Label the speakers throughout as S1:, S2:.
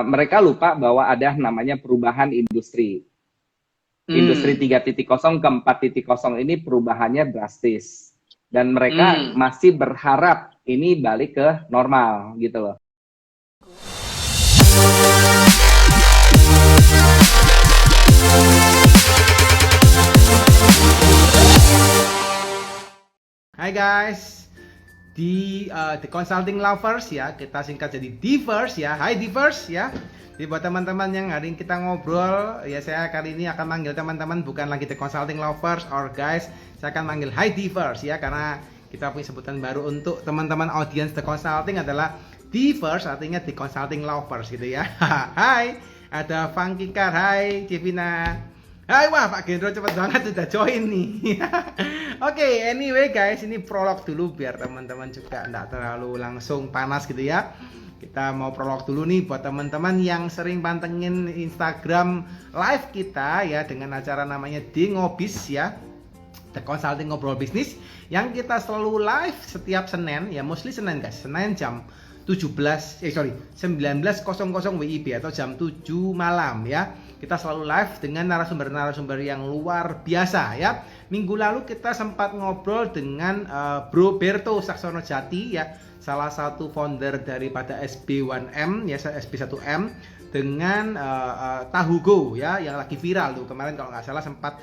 S1: mereka lupa bahwa ada namanya perubahan industri. Industri 3.0 ke 4.0 ini perubahannya drastis. Dan mereka masih berharap ini balik ke normal gitu loh.
S2: Hai guys, di The Consulting Lovers ya, kita singkat jadi Divers ya. Hai Divers ya. Jadi buat teman-teman yang hari ini kita ngobrol ya, saya kali ini akan manggil teman-teman bukan lagi The Consulting Lovers or guys, saya akan manggil Hai Divers ya, karena kita punya sebutan baru untuk teman-teman audiens The Consulting adalah Divers, artinya The Consulting Lovers gitu ya. Hai, ada Funky Car, hai Civina. Hai, wah Pak Gendro cepet banget sudah join nih. Oke, anyway guys, ini prolog dulu biar teman-teman juga enggak terlalu langsung panas gitu ya. Kita mau prolog dulu nih buat teman-teman yang sering pantengin Instagram live kita ya, dengan acara namanya The Ngobis ya, The Consulting Ngobrol Bisnis, yang kita selalu live setiap Senin ya, mostly Senin guys, Senin jam 19.00 WIB atau jam 7 malam ya. Kita selalu live dengan narasumber-narasumber yang luar biasa ya. Minggu lalu kita sempat ngobrol dengan Bro Berto Saksono Jati ya, salah satu founder daripada SB1M ya, SB1M, dengan Tahu Go ya, yang lagi viral tuh kemarin kalau nggak salah, sempat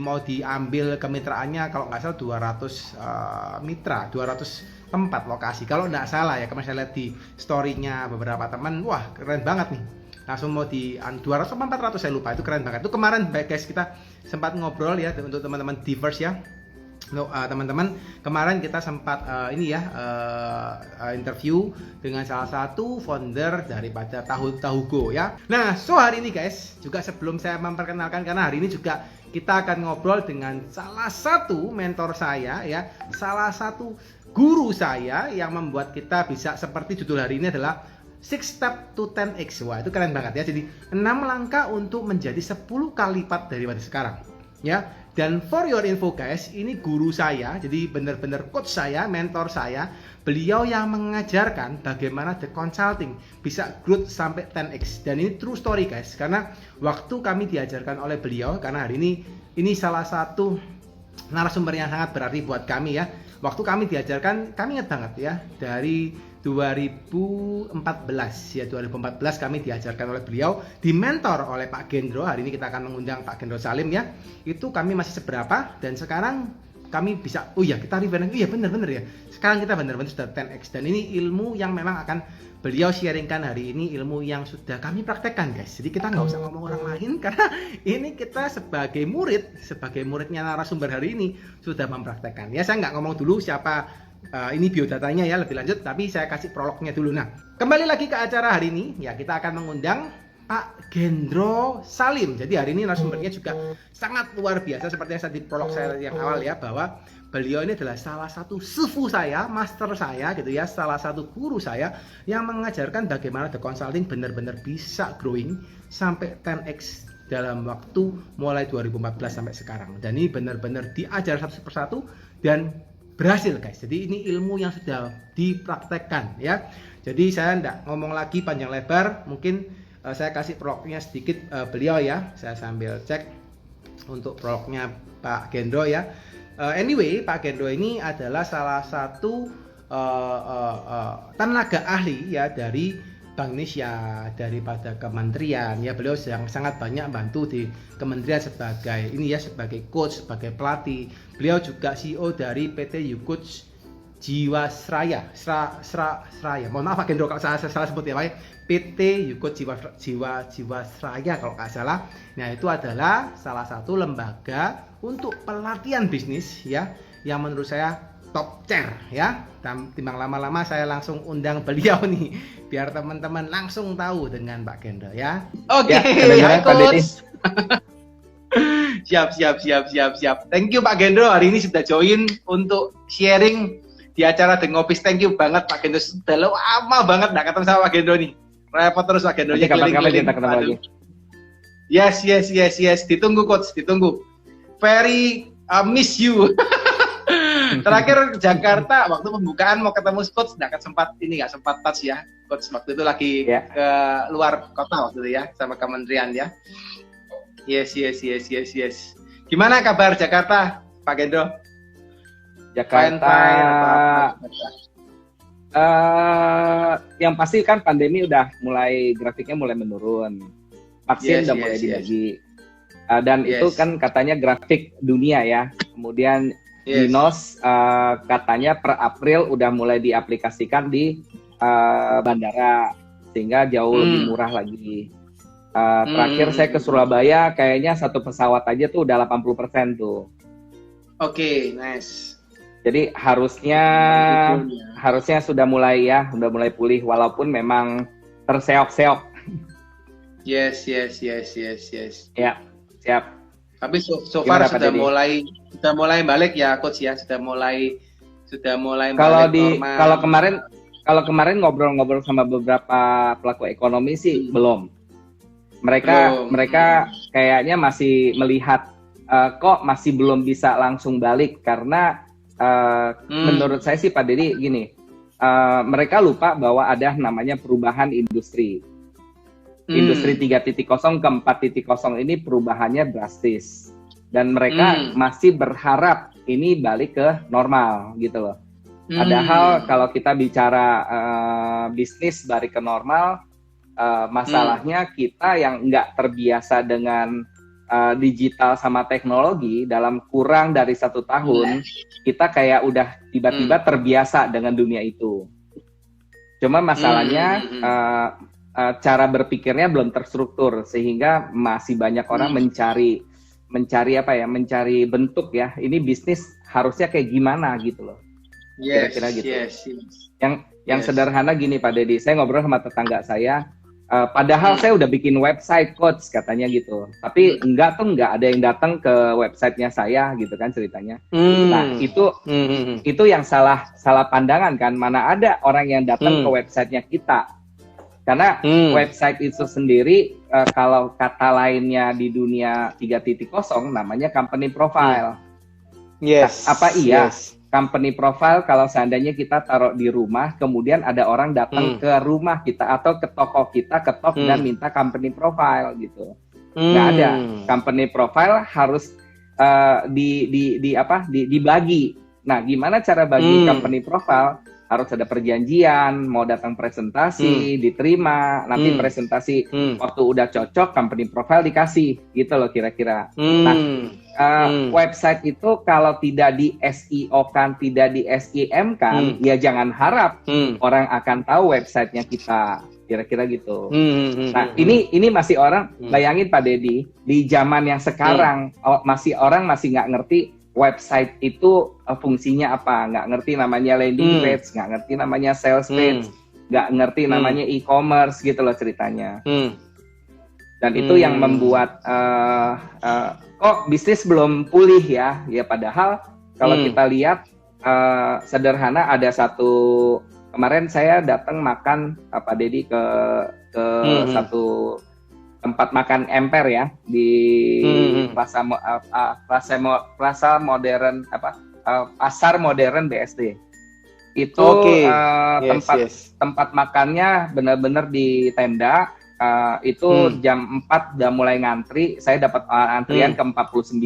S2: mau diambil kemitraannya kalau nggak salah 200 mitra, 200 tempat lokasi kalau nggak salah ya. Kemarin saya lihat di story-nya beberapa teman, wah keren banget nih, langsung mau di 200 atau 400 saya lupa, itu keren banget. Itu kemarin guys kita sempat ngobrol ya untuk teman-teman Divers ya. Teman-teman, kemarin kita sempat interview dengan salah satu founder daripada Tahu Go ya. Nah, hari ini guys, juga sebelum saya memperkenalkan, karena hari ini juga kita akan ngobrol dengan salah satu mentor saya ya, salah satu guru saya yang membuat kita bisa seperti judul hari ini adalah 6 Step to 10x. Wah, itu keren banget ya. Jadi 6 langkah untuk menjadi 10 kali lipat daripada sekarang ya. Dan for your info guys, ini guru saya, jadi benar-benar coach saya, mentor saya. Beliau yang mengajarkan bagaimana The Consulting bisa growth sampai 10x. Dan ini true story guys, karena waktu kami diajarkan oleh beliau, karena hari ini salah satu narasumber yang sangat berarti buat kami ya. Waktu kami diajarkan, kami ingat banget ya, dari 2014 ya, 2014 kami diajarkan oleh beliau, dimentor oleh Pak Gendro. Hari ini kita akan mengundang Pak Gendro Salim ya. Itu kami masih seberapa, dan sekarang kami bisa, oh ya kita review, iya bener-bener ya, sekarang kita bener-bener sudah 10x. Dan ini ilmu yang memang akan beliau sharingkan hari ini, ilmu yang sudah kami praktekkan guys. Jadi kita nggak usah ngomong orang lain, karena ini kita sebagai muridnya narasumber hari ini sudah mempraktekkan ya. Saya nggak ngomong dulu siapa ini biodatanya ya lebih lanjut, tapi saya kasih prolognya dulu. Nah, kembali lagi ke acara hari ini ya, kita akan mengundang Pak Gendro Salim. Jadi hari ini narasumbernya juga sangat luar biasa, seperti yang saya di prolog saya yang awal ya, bahwa beliau ini adalah salah satu sufu saya, master saya gitu ya, salah satu guru saya yang mengajarkan bagaimana The Consulting benar-benar bisa growing sampai 10x dalam waktu mulai 2014 sampai sekarang. Dan ini benar-benar diajar satu persatu dan berhasil guys. Jadi ini ilmu yang sudah dipraktekkan ya. Jadi saya tidak ngomong lagi panjang lebar, mungkin saya kasih prolognya sedikit beliau ya. Saya sambil cek untuk prolognya Pak Gendro ya. Anyway, Pak Gendro ini adalah salah satu tenaga ahli ya dari Bank Indonesia, daripada kementerian ya. Beliau sangat banyak bantu di kementerian sebagai sebagai coach, sebagai pelatih. Beliau juga CEO dari PT Yukoch Jiwasraya. Mohon maaf Pak Gendro kalau saya salah sebut ya Pak. PT Yukoch Jiwasraya kalau nggak salah. Nah, itu adalah salah satu lembaga untuk pelatihan bisnis ya, yang menurut saya top chair ya. Timbang lama-lama saya langsung undang beliau nih, biar teman-teman langsung tahu dengan Pak Gendro ya. Oke, ya, coach. Siap. Thank you Pak Gendro, hari ini sudah join untuk sharing di acara The Ngobis. Thank you banget Pak Gendro, sudah lama banget nggak ketemu sama Pak Gendro nih. Repot terus Pak Gendro.
S1: Kapan-kapan kita ketemu lagi.
S2: Yes. Ditunggu coach, ditunggu. Very miss you. Terakhir ke Jakarta waktu pembukaan mau ketemu coach, nggak sempat touch ya. Coach waktu itu lagi ke luar kota waktu itu ya, sama kementerian ya. Yes. Gimana kabar Jakarta, Pak Gendo?
S1: Jakarta, yang pasti kan pandemi udah grafiknya mulai menurun, vaksin udah mulai dibagi, dan itu kan katanya grafik dunia ya. Kemudian Dinos katanya per April udah mulai diaplikasikan di bandara sehingga jauh lebih murah lagi. Terakhir saya ke Surabaya, kayaknya satu pesawat aja tuh udah 80% tuh.
S2: Oke, nice.
S1: Jadi harusnya sudah mulai pulih walaupun memang terseok-seok.
S2: Yes.
S1: Ya, siap.
S2: Tapi so far sudah mulai balik ya Coach ya, sudah mulai balik normal. Kalau kemarin ngobrol-ngobrol sama beberapa pelaku ekonomi sih belum. Mereka kayaknya masih melihat kok masih belum bisa langsung balik karena menurut saya sih Pak Dedi gini, mereka lupa bahwa ada namanya perubahan industri. Industri 3.0 ke 4.0 ini perubahannya drastis. Dan mereka masih berharap ini balik ke normal gitu loh. Padahal kalau kita bicara bisnis balik ke normal, masalahnya kita yang nggak terbiasa dengan digital sama teknologi dalam kurang dari 1 tahun, kita kayak udah tiba-tiba terbiasa dengan dunia itu. Cuma masalahnya cara berpikirnya belum terstruktur sehingga masih banyak orang mencari bentuk ya. Ini bisnis harusnya kayak gimana gitu loh. Kira-kira gitu. Yang sederhana gini Pak Dedi, saya ngobrol sama tetangga saya. Padahal saya udah bikin website Coach katanya gitu, tapi enggak ada yang datang ke websitenya saya gitu kan ceritanya. Nah itu yang salah pandangan kan, mana ada orang yang datang ke websitenya kita, karena website itu sendiri kalau kata lainnya di dunia 3.0 namanya company profile. Company profile kalau seandainya kita taruh di rumah, kemudian ada orang datang ke rumah kita atau ke toko kita, ketok dan minta company profile gitu. Nggak ada. Company profile harus dibagi. Nah, gimana cara bagi company profile? Harus ada perjanjian, mau datang presentasi, diterima, nanti presentasi waktu udah cocok, company profile dikasih, gitu loh kira-kira. Nah, website itu kalau tidak di SEO kan, tidak di SEM kan, ya jangan harap orang akan tahu websitenya kita, kira-kira gitu. Nah, ini masih orang, bayangin Pak Dedi, di zaman yang sekarang, orang masih nggak ngerti website itu fungsinya apa, nggak ngerti namanya landing page, nggak ngerti namanya sales page, nggak ngerti namanya e-commerce gitu loh ceritanya. Dan itu yang membuat kok bisnis belum pulih ya padahal kalau kita lihat sederhana, ada kemarin saya datang makan Pak Dedi ke satu tempat makan emper ya di Plaza Modern Pasar Modern BSD. Itu tempat makannya benar-benar di tenda. Itu jam 4 udah mulai ngantri, saya dapat antrian ke 49.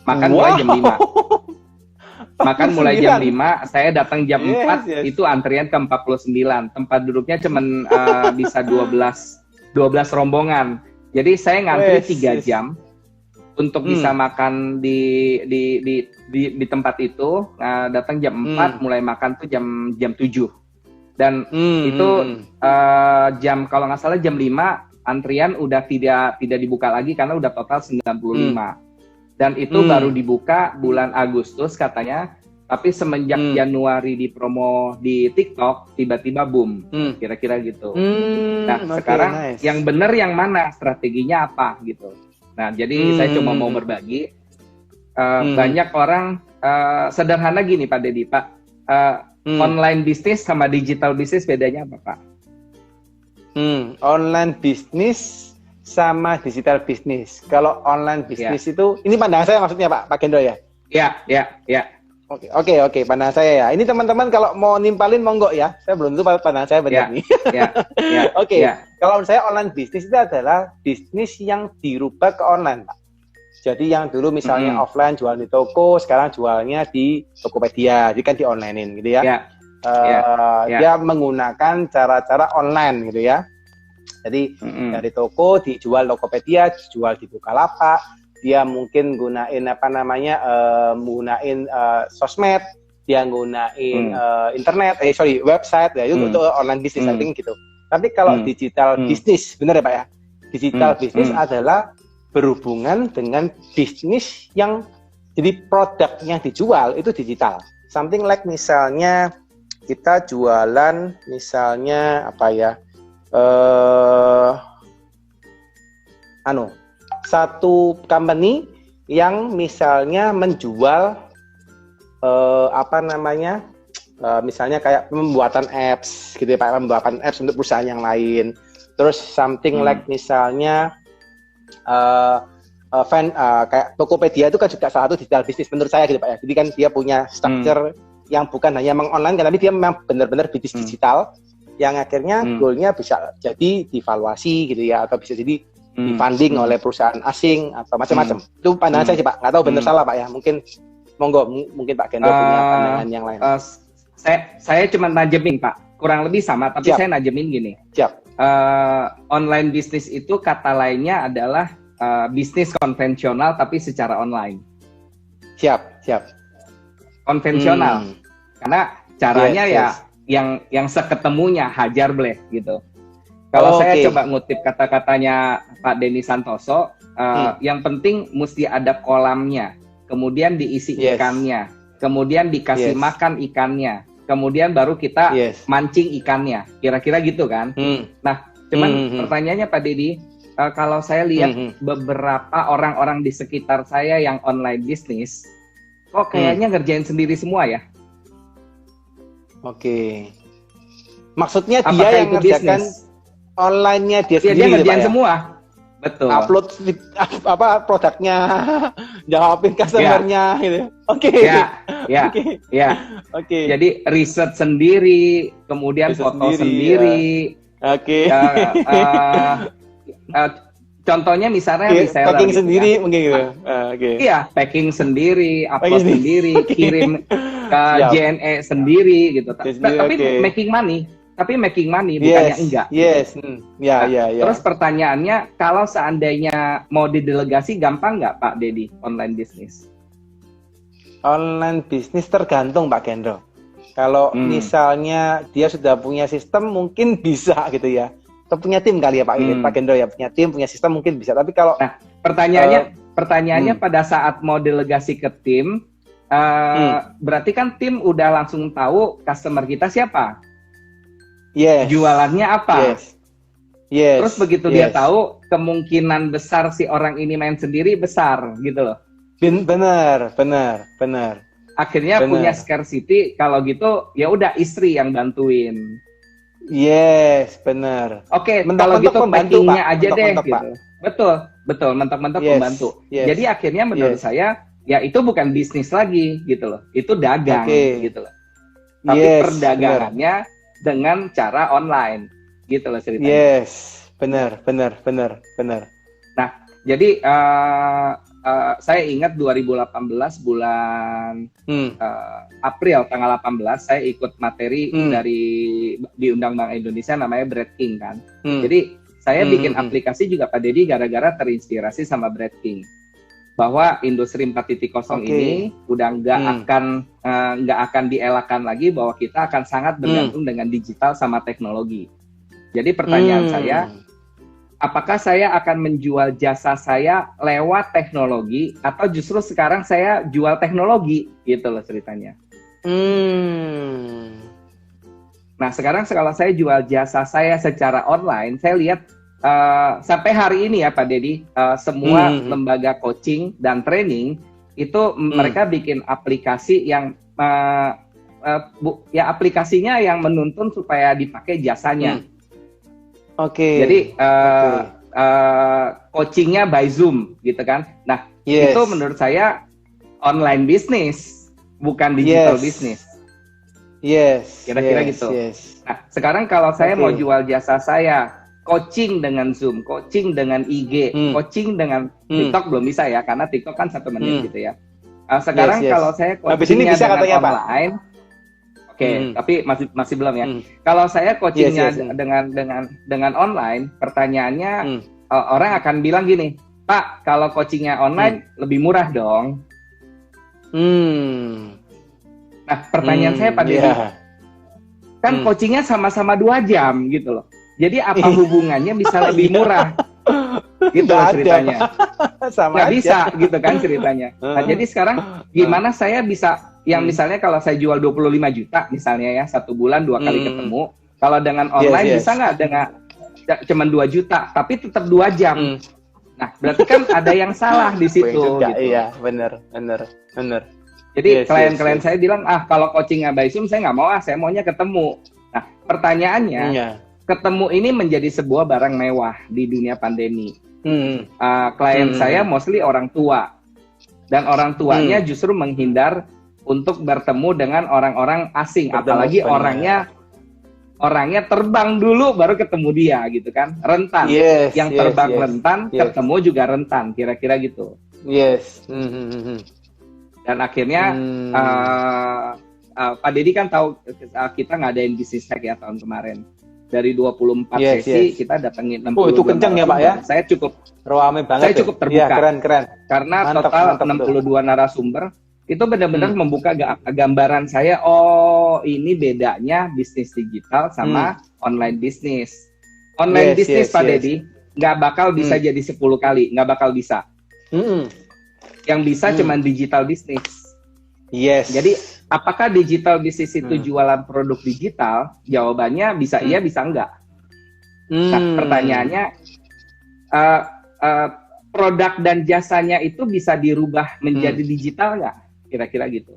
S2: Makan mulai jam 5. Makan mulai jam 5, saya datang jam 4, itu antrian ke 49. Tempat duduknya cuman bisa 12 rombongan. Jadi saya ngantri 3 jam untuk bisa makan di tempat itu. Datang jam 4, mulai makan tuh jam 7. Dan itu jam kalau nggak salah jam 5 antrian udah tidak dibuka lagi karena udah total 95. Dan itu baru dibuka bulan Agustus katanya. Tapi semenjak Januari di promo di TikTok, tiba-tiba boom, kira-kira gitu. Nah, sekarang yang benar yang mana, strateginya apa gitu. Nah, jadi saya cuma mau berbagi. Banyak orang, sederhana gini Pak Dedi, Pak, online bisnis sama digital bisnis bedanya apa Pak? Online bisnis sama digital bisnis. Kalau online bisnis itu, ini pandangan saya maksudnya Pak Gendo ya?
S1: Iya.
S3: Oke, pandangan saya ya. Ini teman-teman kalau mau nimpalin monggo ya. Saya belum tahu pandangan saya benar nih. Oke. Kalau menurut saya online bisnis itu adalah bisnis yang dirubah ke online, Pak. Jadi yang dulu misalnya offline jual di toko, sekarang jualnya di Tokopedia, jadi kan di onlinein gitu ya. Dia menggunakan cara-cara online gitu ya. Jadi dari toko dijual Tokopedia, dijual di Bukalapak. Dia mungkin gunain sosmed, dia gunain internet, website ya, itu untuk online bisnis, I think gitu. Tapi kalau digital bisnis, benar ya Pak ya? Digital bisnis adalah berhubungan dengan bisnis yang jadi produk yang dijual itu digital. Something like misalnya kita jualan misalnya apa ya? Satu company yang misalnya menjual misalnya kayak pembuatan apps gitu ya Pak, pembuatan apps untuk perusahaan yang lain. Terus something like misalnya kayak Tokopedia itu kan juga salah satu digital bisnis menurut saya gitu Pak ya. Jadi kan dia punya structure yang bukan hanya mengonline kan, tapi dia memang benar-benar bisnis digital yang akhirnya goalnya bisa jadi divaluasi gitu ya, atau bisa jadi di-funding oleh perusahaan asing atau macam-macam. Itu pandangan saya sih Pak, nggak tahu benar salah Pak ya. Mungkin Pak Gendro punya pandangan yang lain.
S1: Saya cuma najemin Pak, kurang lebih sama, tapi saya najemin gini. Online bisnis itu kata lainnya adalah bisnis konvensional tapi secara online. Siap. Konvensional, karena caranya yang seketemunya hajar bleh gitu. Kalau saya coba ngutip kata-katanya Pak Denny Santoso, yang penting mesti ada kolamnya, kemudian diisi ikannya, kemudian dikasih makan ikannya, kemudian baru kita mancing ikannya, kira-kira gitu kan. Nah, cuman pertanyaannya Pak Denny, kalau saya lihat beberapa orang-orang di sekitar saya yang online bisnis, kok kayaknya ngerjain sendiri semua ya?
S3: Maksudnya dia yang ngerjakan online-nya dia sendiri,
S1: dia ngerjain
S3: ya?
S1: Semua. Betul.
S3: Upload produknya, jawabin customer-nya gitu.
S1: Jadi riset sendiri, kemudian foto sendiri. Contohnya misalnya reseller
S3: packing
S1: gitu
S3: sendiri
S1: kan?
S3: Mungkin gitu.
S1: Iya, packing sendiri, upload sendiri, kirim ke JNE sendiri gitu. Tapi making money bukannya enggak. Terus pertanyaannya, kalau seandainya mau didelegasi gampang nggak Pak Dedi online bisnis?
S3: Online bisnis tergantung Pak Gendro. Kalau misalnya dia sudah punya sistem mungkin bisa gitu ya. Atau punya tim kali ya Pak Gendro ya, punya tim, punya sistem mungkin bisa. Tapi kalau
S1: pertanyaannya pada saat mau delegasi ke tim, berarti kan tim udah langsung tahu customer kita siapa. Jualannya apa? Terus begitu dia tahu, kemungkinan besar si orang ini main sendiri besar gitu loh.
S3: Benar.
S1: Akhirnya punya scarcity, kalau gitu ya udah istri yang bantuin.
S3: Benar.
S1: Oke, kalau gitu packingnya aja deh gitu. Betul, mentok-mentok pembantu. Jadi akhirnya menurut saya ya itu bukan bisnis lagi gitu loh. Itu dagang gitu loh. Tapi perdagangannya dengan cara online gitu loh ceritanya.
S3: Benar.
S1: Nah, jadi saya ingat 2018 bulan April tanggal 18 saya ikut materi di Undang Bank Indonesia namanya Bread King kan. Jadi saya bikin aplikasi juga Pak Dedi gara-gara terinspirasi sama Bread King. Bahwa industri 4.0 ini udah nggak akan dielakkan lagi, bahwa kita akan sangat bergantung dengan digital sama teknologi. Jadi pertanyaan saya, apakah saya akan menjual jasa saya lewat teknologi atau justru sekarang saya jual teknologi gitu loh ceritanya. Nah sekarang kalau saya jual jasa saya secara online, saya lihat sampai hari ini ya Pak Dedi, semua lembaga coaching dan training itu mereka bikin aplikasi yang aplikasinya yang menuntun supaya dipakai jasanya. Jadi coachingnya by Zoom gitu kan. Nah itu menurut saya online bisnis bukan digital business.
S3: Yes.
S1: Kira-kira gitu. Nah, sekarang kalau saya mau jual jasa saya, coaching dengan Zoom, coaching dengan IG, coaching dengan TikTok belum bisa ya, karena TikTok kan 1 menit gitu ya. Sekarang kalau saya coachingnya dengan online, tapi masih belum ya. Kalau saya coachingnya dengan online, pertanyaannya orang akan bilang gini, Pak, kalau coachingnya online lebih murah dong. Nah, pertanyaan saya Pak Deddy, kan coachingnya sama-sama 2 jam gitu loh. Jadi apa hubungannya bisa lebih murah? Gitu loh ceritanya. Nggak bisa gitu kan ceritanya. Nah, jadi sekarang gimana saya bisa, yang misalnya kalau saya jual 25 juta misalnya ya, 1 bulan 2 kali ketemu. Kalau dengan online bisa nggak dengan cuma 2 juta, tapi tetap 2 jam. Nah, berarti kan ada yang salah di situ. Gitu.
S3: Iya, benar.
S1: Jadi klien-klien saya bilang, kalau coachingnya by Zoom saya nggak mau, saya maunya ketemu. Nah, pertanyaannya, ketemu ini menjadi sebuah barang mewah di dunia pandemi. Klien saya mostly orang tua, dan orang tuanya justru menghindar untuk bertemu dengan orang-orang asing, apalagi orangnya terbang dulu baru ketemu dia gitu kan, rentan. Yang terbang rentan, ketemu juga rentan, kira-kira gitu. Dan akhirnya Pak Deddy kan tahu kita ngadain Business Hack ya tahun kemarin. Dari 24 sesi kita datangin 60.
S3: Itu kenceng ya Pak ya?
S1: Saya cukup
S3: ramai banget.
S1: Saya cukup terbuka.
S3: Keren.
S1: Karena total 62 narasumber itu benar-benar membuka gambaran saya. Oh, ini bedanya bisnis digital sama online bisnis. Online bisnis Pak Deddy nggak bakal bisa jadi 10 kali, nggak bakal bisa. Yang bisa cuman digital bisnis. Jadi apakah digital bisnis itu jualan produk digital? Jawabannya bisa iya, bisa enggak. Nah, pertanyaannya produk dan jasanya itu bisa dirubah menjadi digital nggak? Kira-kira gitu.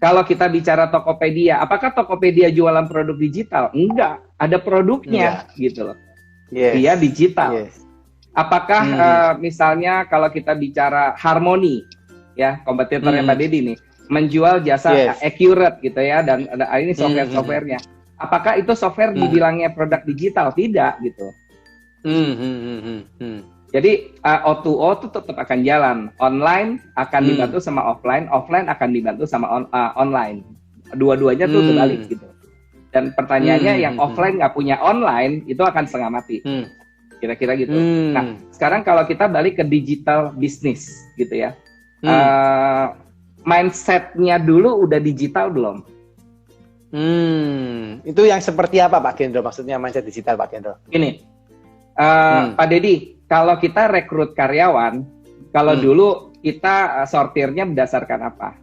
S1: Kalau kita bicara Tokopedia, apakah Tokopedia jualan produk digital? Enggak, ada produknya gitu loh. Dia digital. Apakah misalnya kalau kita bicara Harmony, ya kompetitornya Pak Deddy nih, menjual jasa accurate gitu ya, dan ini software-softwarenya. Apakah itu software dibilangnya produk digital? Tidak gitu. Jadi O2O itu tetap akan jalan. Online akan dibantu sama offline, offline akan dibantu sama online. Dua-duanya tuh terbalik gitu. Dan pertanyaannya yang offline nggak punya online itu akan setengah mati. Kira-kira gitu. Nah, sekarang kalau kita balik ke digital business gitu ya. Mindsetnya dulu udah digital belum?
S3: Itu yang seperti apa Pak Gendro? Maksudnya mindset digital Pak Gendro?
S1: Gini, Pak Deddy, kalau kita rekrut karyawan, kalau dulu kita sortirnya berdasarkan apa?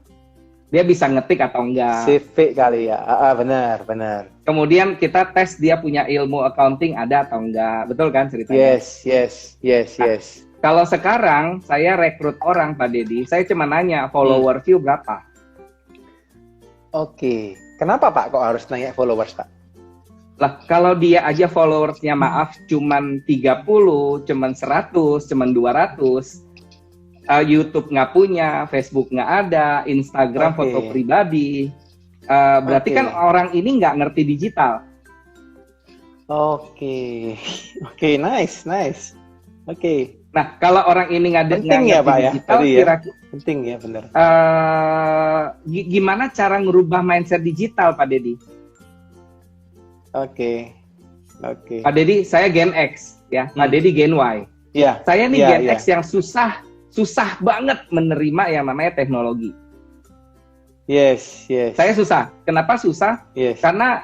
S1: Dia bisa ngetik atau enggak?
S3: CV kali ya, benar.
S1: Kemudian kita tes dia punya ilmu accounting ada atau enggak, betul kan ceritanya?
S3: Yes.
S1: Kalau sekarang saya rekrut orang Pak Deddy, saya cuma nanya follower view berapa.
S3: Oke, kenapa Pak kok harus nanya followers Pak?
S1: Lah kalau dia aja followersnya maaf cuman 30, cuman 100, cuman 200, YouTube nggak punya, Facebook nggak ada, Instagram foto pribadi, berarti kan orang ini nggak ngerti digital.
S3: Oke, nice. Oke.
S1: Nah, kalau orang ini nggak ngerti digital,
S3: kira-kira penting ya, benar.
S1: Gimana cara ngerubah mindset digital, Pak Deddy?
S3: Oke.
S1: Pak Deddy, saya Gen X, ya. Pak Deddy Gen Y.
S3: Iya.
S1: Saya nih Gen X yang susah banget menerima yang namanya teknologi.
S3: Yes.
S1: Saya susah. Kenapa susah?
S3: Yes.
S1: Karena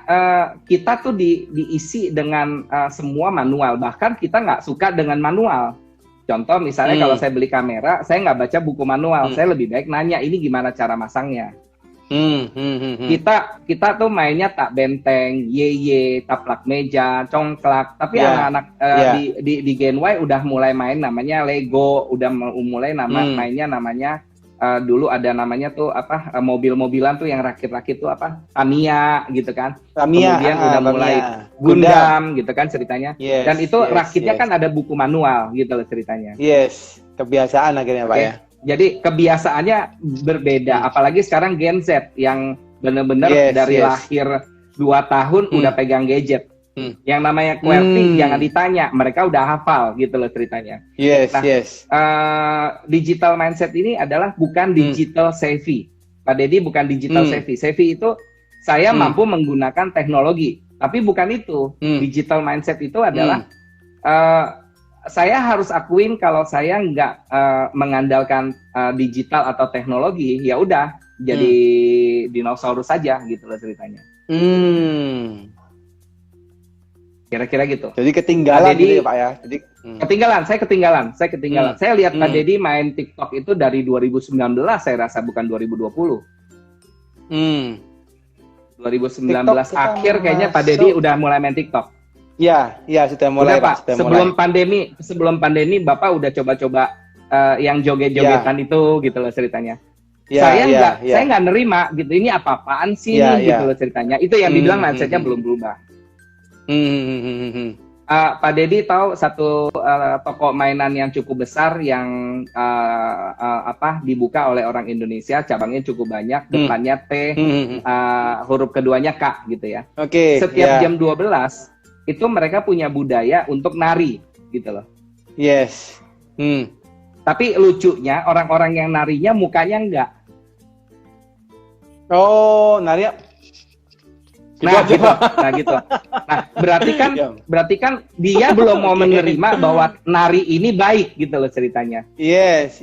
S1: kita tuh diisi dengan semua manual. Bahkan kita nggak suka dengan manual. Contoh misalnya kalau saya beli kamera, saya nggak baca buku manual. Saya lebih baik nanya ini gimana cara masangnya. Kita tuh mainnya tak benteng, taplak meja, congklak. Tapi anak-anak di Gen Y udah mulai main namanya Lego, udah mulai mainnya namanya dulu ada namanya tuh apa mobil-mobilan tuh yang rakit-rakit tuh apa Tamiya gitu kan. Kemudian udah mulai Gundam gitu kan ceritanya. Dan itu rakitnya kan ada buku manual gitu loh ceritanya.
S3: Kebiasaan akhirnya Pak ya.
S1: Jadi kebiasaannya berbeda, apalagi sekarang Gen Z yang benar-benar dari lahir 2 tahun udah pegang gadget. Yang namanya QWERTY jangan ditanya, mereka udah hafal gitu loh ceritanya. Digital mindset ini adalah bukan digital savvy. Pak Deddy bukan digital savvy. Savvy itu saya mampu menggunakan teknologi, tapi bukan itu. Digital mindset itu adalah saya harus akuin kalau saya nggak mengandalkan digital atau teknologi, ya udah jadi dinosaurus saja gitu loh ceritanya. Kira-kira gitu.
S3: Jadi ketinggalan gitu ya Pak ya. Jadi
S1: ketinggalan. Saya lihat Pak Deddy main TikTok itu dari 2019 saya rasa, bukan 2020. 2019 akhir kayaknya Pak Deddy udah mulai main TikTok.
S3: Ya, sudah mulai
S1: Pak. Sebelum pandemi Bapak udah coba-coba yang joget-jogetan itu gitu loh ceritanya. Saya nggak nerima gitu. Ini apa-apaan sih gitu loh ceritanya. Itu yang dibilang mindsetnya belum berubah. Pak Deddy tahu satu toko mainan yang cukup besar yang dibuka oleh orang Indonesia, cabangnya cukup banyak, depannya T, huruf keduanya K gitu ya. Setiap jam 12 itu mereka punya budaya untuk nari gitu loh. Tapi lucunya orang-orang yang narinya mukanya enggak.
S3: Nari.
S1: Nah gitu. Nah, berarti kan dia belum mau menerima bahwa nari ini baik gitu loh ceritanya.
S3: Yes.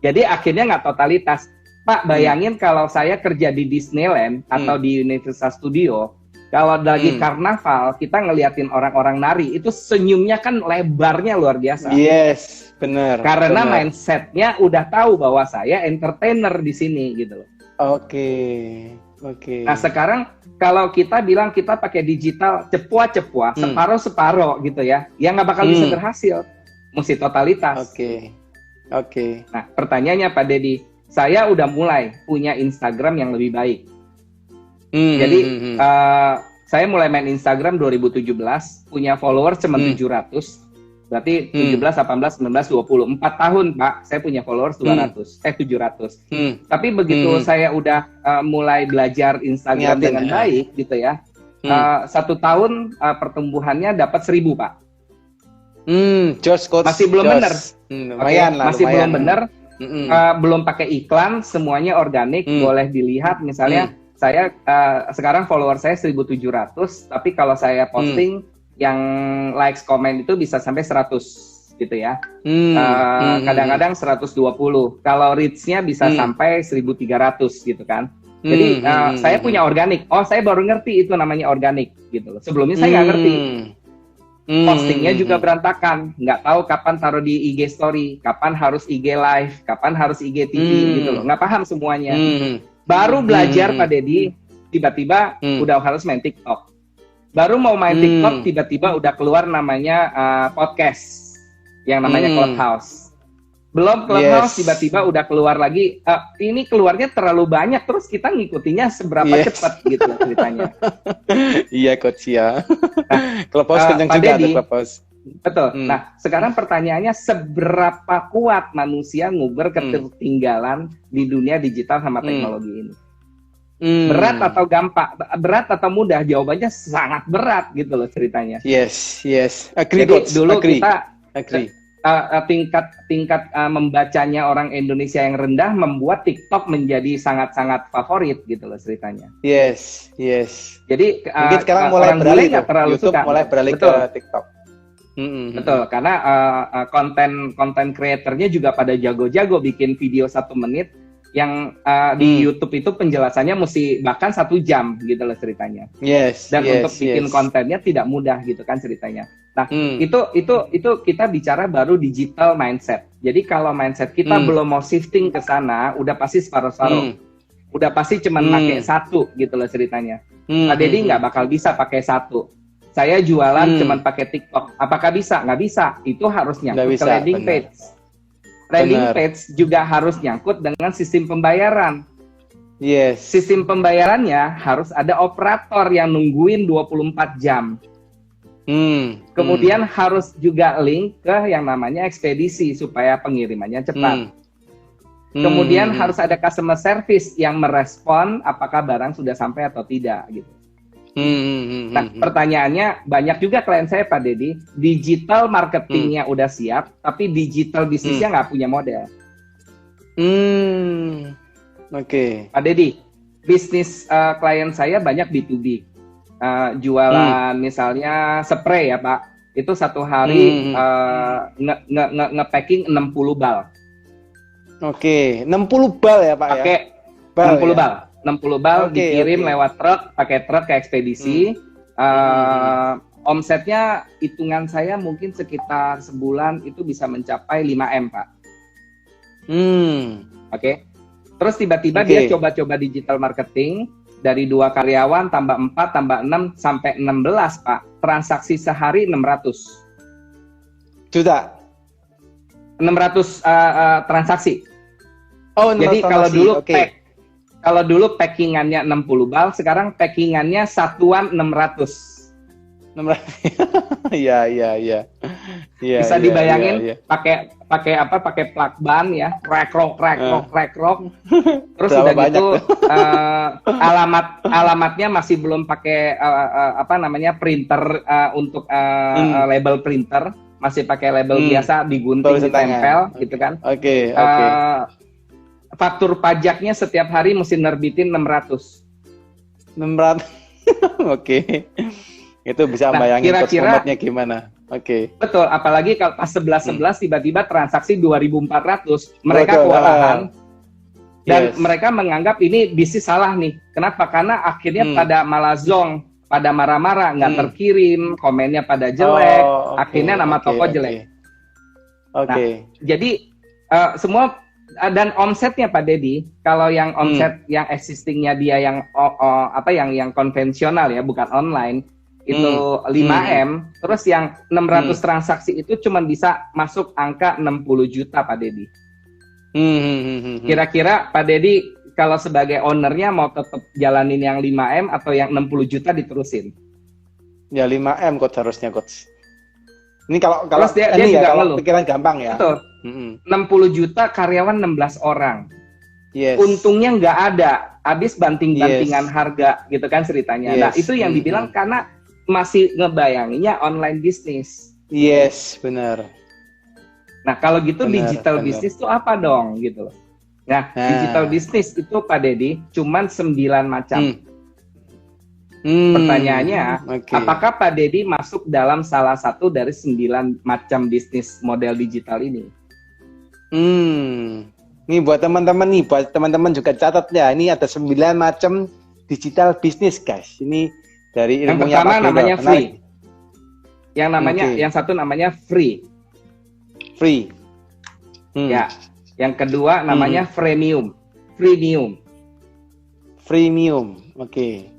S1: Jadi akhirnya nggak totalitas. Pak, bayangin kalau saya kerja di Disneyland atau di Universal Studio, kalau lagi karnaval kita ngeliatin orang-orang nari, itu senyumnya kan lebarnya luar biasa.
S3: Yes, benar.
S1: Karena mindsetnya udah tahu bahwa saya entertainer di sini gitu loh.
S3: Oke.
S1: Nah sekarang kalau kita bilang kita pakai digital cepua-cepua, separuh-separuh gitu ya, nggak bakal bisa berhasil. Mesti totalitas.
S3: Oke.
S1: Nah pertanyaannya Pak Deddy, saya udah mulai punya Instagram yang lebih baik. Jadi saya mulai main Instagram 2017, punya followers cuma 700. Berarti 17, 18, 19, 20. 4 tahun, Pak, saya punya followers 700. Tapi begitu saya udah mulai belajar Instagram dengan baik gitu ya. 1 tahun pertumbuhannya dapat 1000, Pak. Masih belum benar. Masih belum benar. Belum pakai iklan, semuanya organik, boleh dilihat misalnya saya sekarang follower saya 1.700, tapi kalau saya posting yang likes, komen itu bisa sampai 100 gitu ya. Kadang-kadang 120. Kalau reach-nya bisa sampai 1.300 gitu kan. Jadi saya punya organik. Oh, saya baru ngerti itu namanya organik gitu loh. Sebelumnya saya nggak ngerti. Postingnya juga berantakan. Nggak tahu kapan taruh di IG story, kapan harus IG live, kapan harus IG TV gitu loh. Nggak paham semuanya. Baru belajar Pak Deddy, tiba-tiba udah harus main TikTok. Baru mau main TikTok, tiba-tiba udah keluar namanya podcast yang namanya Clubhouse. Belum Clubhouse, tiba-tiba udah keluar lagi. Ini keluarnya terlalu banyak, terus kita ngikutinya seberapa cepat gitu ceritanya.
S3: Iya, Coach ya. Clubhouse kencang juga ada Clubhouse.
S1: Betul. Nah, sekarang pertanyaannya, seberapa kuat manusia nguber ketertinggalan di dunia digital sama teknologi ini? Berat atau gampang? Berat atau mudah? Jawabannya sangat berat gitu loh ceritanya.
S3: Yes. Agree,
S1: jadi
S3: Coach.
S1: dulu
S3: Agree.
S1: kita
S3: Agree.
S1: tingkat membacanya orang Indonesia yang rendah membuat TikTok menjadi sangat-sangat favorit gitu loh ceritanya.
S3: Yes.
S1: Jadi
S3: mungkin sekarang mulai beralih nggak terlalu YouTube suka. Mulai beralih ke TikTok.
S1: Betul, karena konten kreatornya juga pada jago-jago bikin video 1 menit yang di YouTube itu penjelasannya mesti bahkan 1 jam gitu loh ceritanya. Dan untuk bikin kontennya tidak mudah gitu kan ceritanya. Nah, itu kita bicara baru digital mindset. Jadi kalau mindset kita belum mau shifting ke sana, udah pasti separuh-separuh. Udah pasti cuman pakai 1 gitu loh ceritanya. Pak Deddy nggak bakal bisa pakai 1. Saya jualan cuman pakai TikTok. Apakah bisa? Nggak bisa. Itu harus nyangkut ke landing page. Landing page juga harus nyangkut dengan sistem pembayaran. Sistem pembayarannya harus ada operator yang nungguin 24 jam. Kemudian harus juga link ke yang namanya ekspedisi supaya pengirimannya cepat. Kemudian harus ada customer service yang merespon apakah barang sudah sampai atau tidak gitu. Nah, pertanyaannya banyak juga klien saya Pak Deddy, digital marketingnya udah siap, tapi digital bisnisnya nggak punya model.
S3: Oke.
S1: Pak Deddy, bisnis klien saya banyak B2B, jualan misalnya spray ya Pak, itu satu hari nge-packing 60 bal.
S3: Oke, 60 bal ya Pak
S1: pakai
S3: ya?
S1: 60 bal. 60 bal dikirim lewat truk, pakai truk ke ekspedisi. Omsetnya hitungan saya mungkin sekitar sebulan itu bisa mencapai 5M, Pak. Oke. Terus tiba-tiba dia coba-coba digital marketing dari 2 karyawan tambah 4 tambah 6 sampai 16, Pak. Transaksi sehari 600
S3: juta.
S1: 600 transaksi.
S3: Oh,
S1: jadi kalau dulu packingannya 60 bal, sekarang packingannya satuan 600.
S3: Iya.
S1: Bisa dibayangin pakai apa? Pakai plug ban ya, rekrok. Terus udah gitu alamatnya masih belum pakai printer untuk label printer, masih pakai label biasa digunting, ditempel gitu kan.
S3: Oke.
S1: Faktur pajaknya setiap hari mesti nerbitin 600.
S3: Oke. Itu bisa bayangin kira-kira gimana. Oke.
S1: Betul, apalagi kalau pas 11 tiba-tiba transaksi 2.400, mereka kewalahan. Dan mereka menganggap ini bisnis salah nih. Kenapa? Karena akhirnya pada malah zong, pada marah-marah, nggak terkirim, komennya pada jelek, akhirnya nama toko jelek. Nah, jadi semua dan omsetnya Pak Deddy, kalau yang omset yang existingnya dia yang yang konvensional ya, bukan online, itu 5M, terus yang 600 transaksi itu cuma bisa masuk angka 60 juta Pak Deddy. Kira-kira Pak Deddy kalau sebagai ownernya mau tetap jalanin yang 5M atau yang 60 juta diterusin?
S3: Ya 5M Coach harusnya Coach. Ini kalau
S1: dia juga
S3: kalau pikiran gampang ya.
S1: Betul. 60 juta karyawan 16 orang.
S3: Yes.
S1: Untungnya nggak ada, habis banting-bantingan harga gitu kan ceritanya. Nah itu yang dibilang karena masih ngebayanginnya online bisnis.
S3: Yes, benar.
S1: Nah kalau gitu digital bisnis tuh apa dong gitu loh. Nah digital bisnis itu Pak Deddy cuman 9 macam. Pertanyaannya, apakah Pak Deddy masuk dalam salah satu dari 9 macam bisnis model digital ini?
S3: Ini buat teman-teman juga catat ya. Ini ada 9 macam digital bisnis, guys. Ini dari
S1: yang pertama namanya free. Yang satu namanya free. Ya. Yang kedua namanya freemium.
S3: Oke.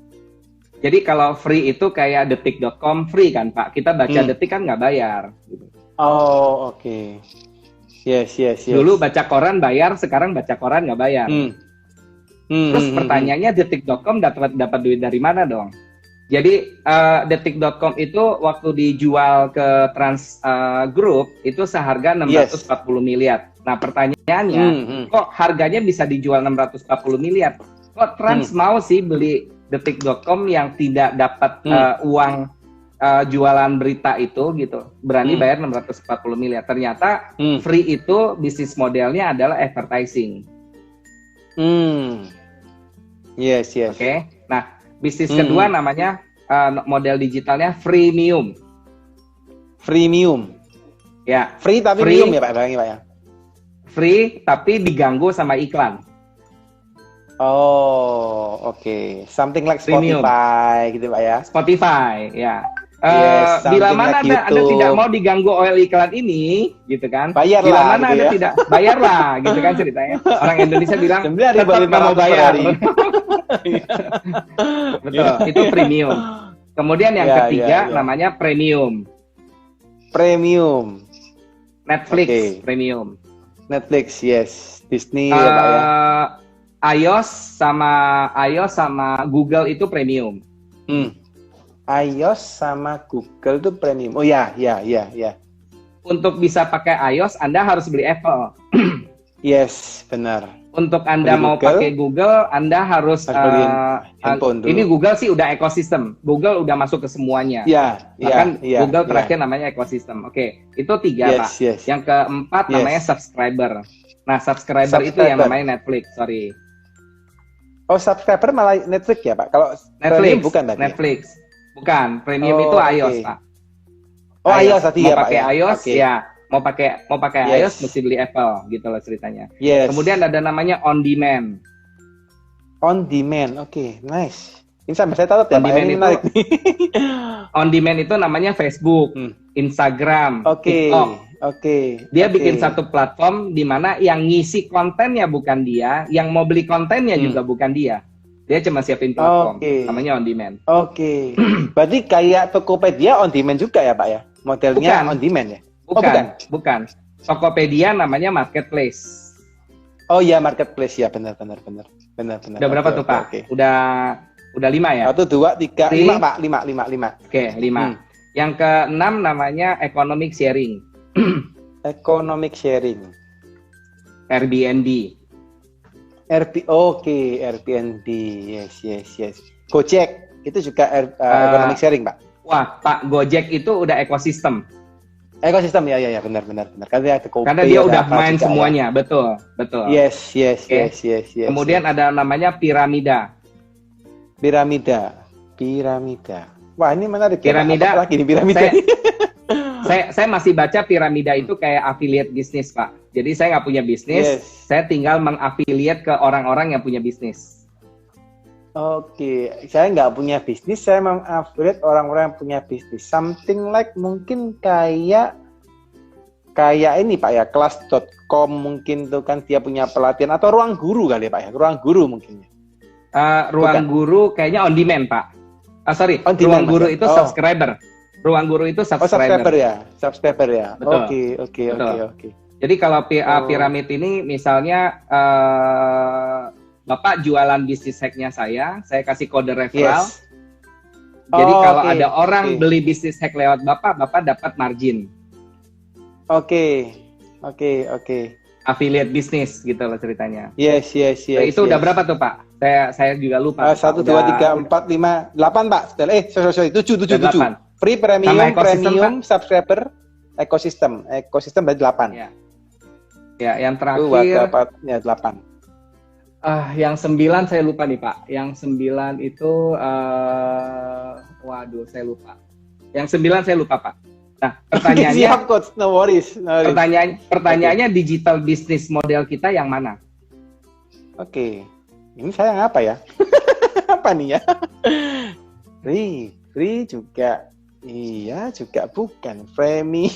S1: Jadi kalau free itu kayak detik.com free kan Pak, kita baca detik kan nggak bayar. Gitu.
S3: Oh oke. Yes.
S1: Dulu baca koran bayar, sekarang baca koran nggak bayar. Terus pertanyaannya detik.com dapat duit dari mana dong? Jadi detik.com itu waktu dijual ke Trans Group itu seharga 640 miliar. Nah pertanyaannya, kok harganya bisa dijual 640 miliar? Kok Trans mau sih beli detik.com yang tidak dapat uang jualan berita itu gitu, berani bayar 640 miliar. Ternyata free itu bisnis modelnya adalah advertising.
S3: Yes.
S1: Oke. Nah, bisnis kedua namanya model digitalnya freemium. Ya.
S3: Free tapi premium ya Pak, ya.
S1: Free tapi diganggu sama iklan.
S3: Oh, oke. Something like Spotify gitu Pak ya.
S1: Spotify, ya.
S3: Yes,
S1: bila mana like anda tidak mau diganggu oleh iklan ini, gitu kan?
S3: Bayarlah.
S1: Bila mana
S3: gitu
S1: Anda
S3: ya?
S1: tidak bayarlah, gitu kan ceritanya. Orang Indonesia bilang tetap nggak mau bayar. Betul, itu premium. Kemudian yang ketiga namanya premium. Netflix, premium.
S3: Netflix, yes. Disney ya Pak ya.
S1: iOS sama Google itu premium.
S3: iOS sama Google itu premium. Oh ya.
S1: Untuk bisa pakai iOS Anda harus beli Apple.
S3: Yes, benar.
S1: Untuk Anda
S3: Beli
S1: mau
S3: Google,
S1: pakai Google, Anda harus
S3: handphone dulu.
S1: ini Google sih udah ekosistem. Google udah masuk ke semuanya.
S3: Iya,
S1: Bahkan
S3: iya,
S1: Google
S3: iya.
S1: terakhir namanya ekosistem. Oke, itu 3, Pak.
S3: Yes.
S1: Yang keempat namanya subscriber. Nah, subscriber itu yang namanya Netflix, sorry.
S3: Oh, subscriber malah Netflix ya, Pak? Kalau
S1: Netflix
S3: bukan tadi.
S1: Netflix. Bukan, premium itu iOS, Pak.
S3: Oh, iOS tadi ya, Pak.
S1: Mau pakai iOS ya, mau pakai iOS mesti beli Apple gitu loh ceritanya.
S3: Yes.
S1: Kemudian ada namanya on demand.
S3: On demand. Oke, nice. Ini sampai saya tahu ya, Pak. Ini menarik.
S1: On demand itu namanya Facebook, Instagram, TikTok. Dia bikin satu platform di mana yang ngisi kontennya bukan dia, yang mau beli kontennya juga bukan dia. Dia cuma siapin platform, namanya on demand.
S3: Oke. Berarti kayak Tokopedia on demand juga ya, Pak ya? Modelnya on demand ya?
S1: Bukan. Tokopedia namanya marketplace.
S3: Oh iya, marketplace ya, benar.
S1: Udah berapa tuh, Pak? Udah 5 ya?
S3: 1, 2, 3, 5, Pak. 5.
S1: Oke, 5. Yang ke-6 namanya economic sharing.
S3: Economic sharing.
S1: Airbnb.
S3: Airbnb. Yes. Gojek itu juga economic sharing, Pak.
S1: Wah, Pak, Gojek itu udah ekosistem.
S3: Ekosistem ya, benar.
S1: Karena dia udah main semuanya, ya. Betul.
S3: Yes.
S1: Kemudian ada namanya piramida. Wah, ini menarik.
S3: Piramida. Lagi di piramida.
S1: Saya masih baca piramida itu kayak affiliate bisnis, Pak. Jadi saya nggak punya bisnis, saya tinggal mengafiliate ke orang-orang yang punya bisnis.
S3: Oke, saya nggak punya bisnis, saya mengafiliate orang-orang yang punya bisnis. Something like mungkin kayak ini, Pak ya, kelas.com mungkin tuh kan dia punya pelatihan, atau ruang guru kali ya, Pak ya, ruang guru mungkin.
S1: Ruang guru kayaknya on demand, Pak. Ruang guru itu subscriber. Ruang guru itu subscriber
S3: ya.
S1: Betul.
S3: Oke.
S1: Jadi kalau piramid ini misalnya Bapak jualan bisnis hacknya saya kasih kode referral. Jadi kalau ada orang beli bisnis hack lewat Bapak dapat margin.
S3: Oke.
S1: Affiliate bisnis gitu loh ceritanya.
S3: Yes.
S1: Itu udah berapa tuh, Pak? Saya juga lupa.
S3: 1, 2, 3, 4, 5, 8, Pak. Sorry, 7. Free, premium, subscriber, ekosistem berarti 8.
S1: Ya, yang terakhir
S3: ya 8.
S1: Yang 9 saya lupa nih, Pak. Yang 9 itu saya lupa. Yang 9 saya lupa, Pak. Nah, pertanyaannya
S3: siap, Coach. No worries.
S1: Pertanyaannya digital business model kita yang mana?
S3: Oke. Ini saya ngapa ya? Apa nih ya? Free juga. Iya, juga bukan. Premi.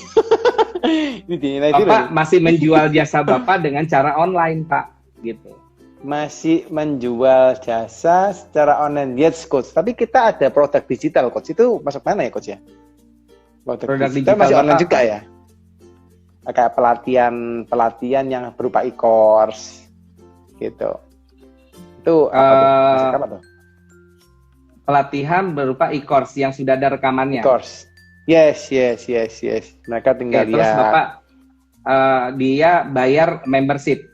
S1: Bapak masih menjual jasa Bapak dengan cara online, Pak, gitu.
S3: Masih menjual jasa secara online, yes, Coach. Tapi kita ada produk digital, Coach. Itu masuk mana ya, Coach ya? Produk digital masih online juga ya? Kayak pelatihan yang berupa e-course, gitu. Itu apa tuh?
S1: Pelatihan berupa e-course yang sudah ada rekamannya.
S3: E-course. Yes. Mereka tinggal
S1: terus Bapak dia bayar membership.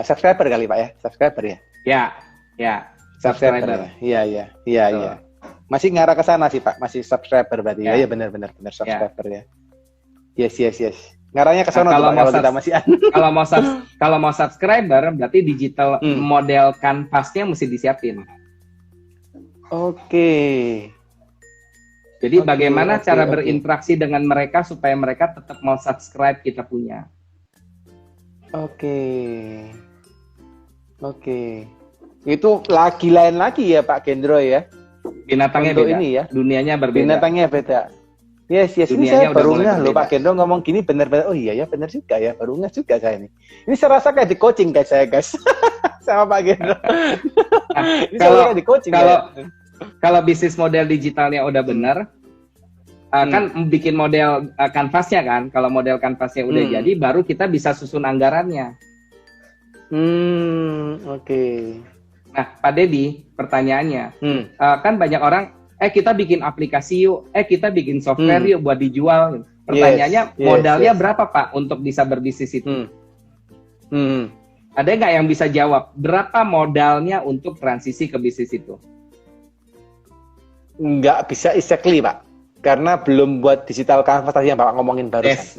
S3: Subscriber kali, Pak ya? Subscriber ya?
S1: Ya.
S3: Subscriber. Iya. Masih ngarah ke sana sih, Pak. Masih subscriber berarti. Ya, benar subscriber ya. Yes. Ngarahnya ke sana
S1: kalau
S3: masih
S1: kalau mau subscriber berarti digital model kanvasnya mesti disiapin.
S3: Oke.
S1: Jadi bagaimana cara berinteraksi dengan mereka supaya mereka tetap mau subscribe kita punya.
S3: Oke. Itu lain lagi ya, Pak Gendro ya.
S1: Binatangnya
S3: untuk
S1: beda.
S3: Ini ya.
S1: Dunianya berbeda.
S3: Binatangnya beda. Yes. Ini saya baru ngeh loh, Pak Gendro ngomong gini benar-benar. Oh iya ya, benar juga ya. Baru ngeh juga saya ini. Ini saya rasa kayak di coaching guys saya, guys. Sama Pak Gendro.
S1: Kalau bisnis model digitalnya udah benar, kan bikin model kanvasnya kan. Kalau model kanvasnya udah jadi, baru kita bisa susun anggarannya.
S3: Oke.
S1: Nah, Pak Deddy, pertanyaannya, kan banyak orang, kita bikin aplikasi yuk, kita bikin software yuk buat dijual. Pertanyaannya, modalnya berapa Pak untuk bisa berbisnis itu? Ada nggak yang bisa jawab? Berapa modalnya untuk transisi ke bisnis itu?
S3: Nggak bisa exactly, Pak. Karena belum buat digital canvas tadi yang Bapak ngomongin barusan.
S1: That's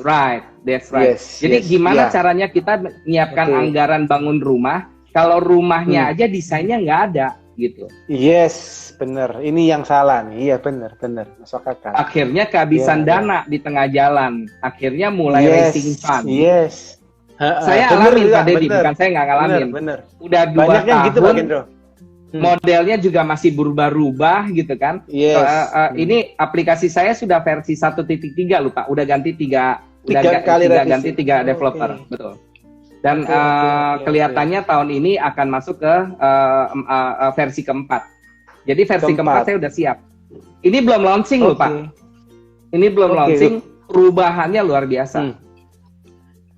S1: right. Jadi gimana caranya kita menyiapkan anggaran bangun rumah, kalau rumahnya aja desainnya nggak ada, gitu.
S3: Yes, bener. Ini yang salah nih. Iya, bener. Masuk akal.
S1: Akhirnya kehabisan dana di tengah jalan. Akhirnya mulai raising fund.
S3: Yes.
S1: Saya alamin Pak Deddy, bukan saya nggak ngalamin.
S3: Bener.
S1: Udah 2
S3: Banyaknya
S1: tahun.
S3: gitu, Pak Gendro.
S1: Modelnya juga masih berubah-ubah gitu kan. Ini aplikasi saya sudah versi 1.3 loh Pak. Udah ganti 3 ganti 3 developer, betul. Dan kelihatannya tahun ini akan masuk ke versi keempat. Jadi versi keempat saya udah siap. Ini belum launching loh Pak. Ini belum launching, perubahannya luar biasa.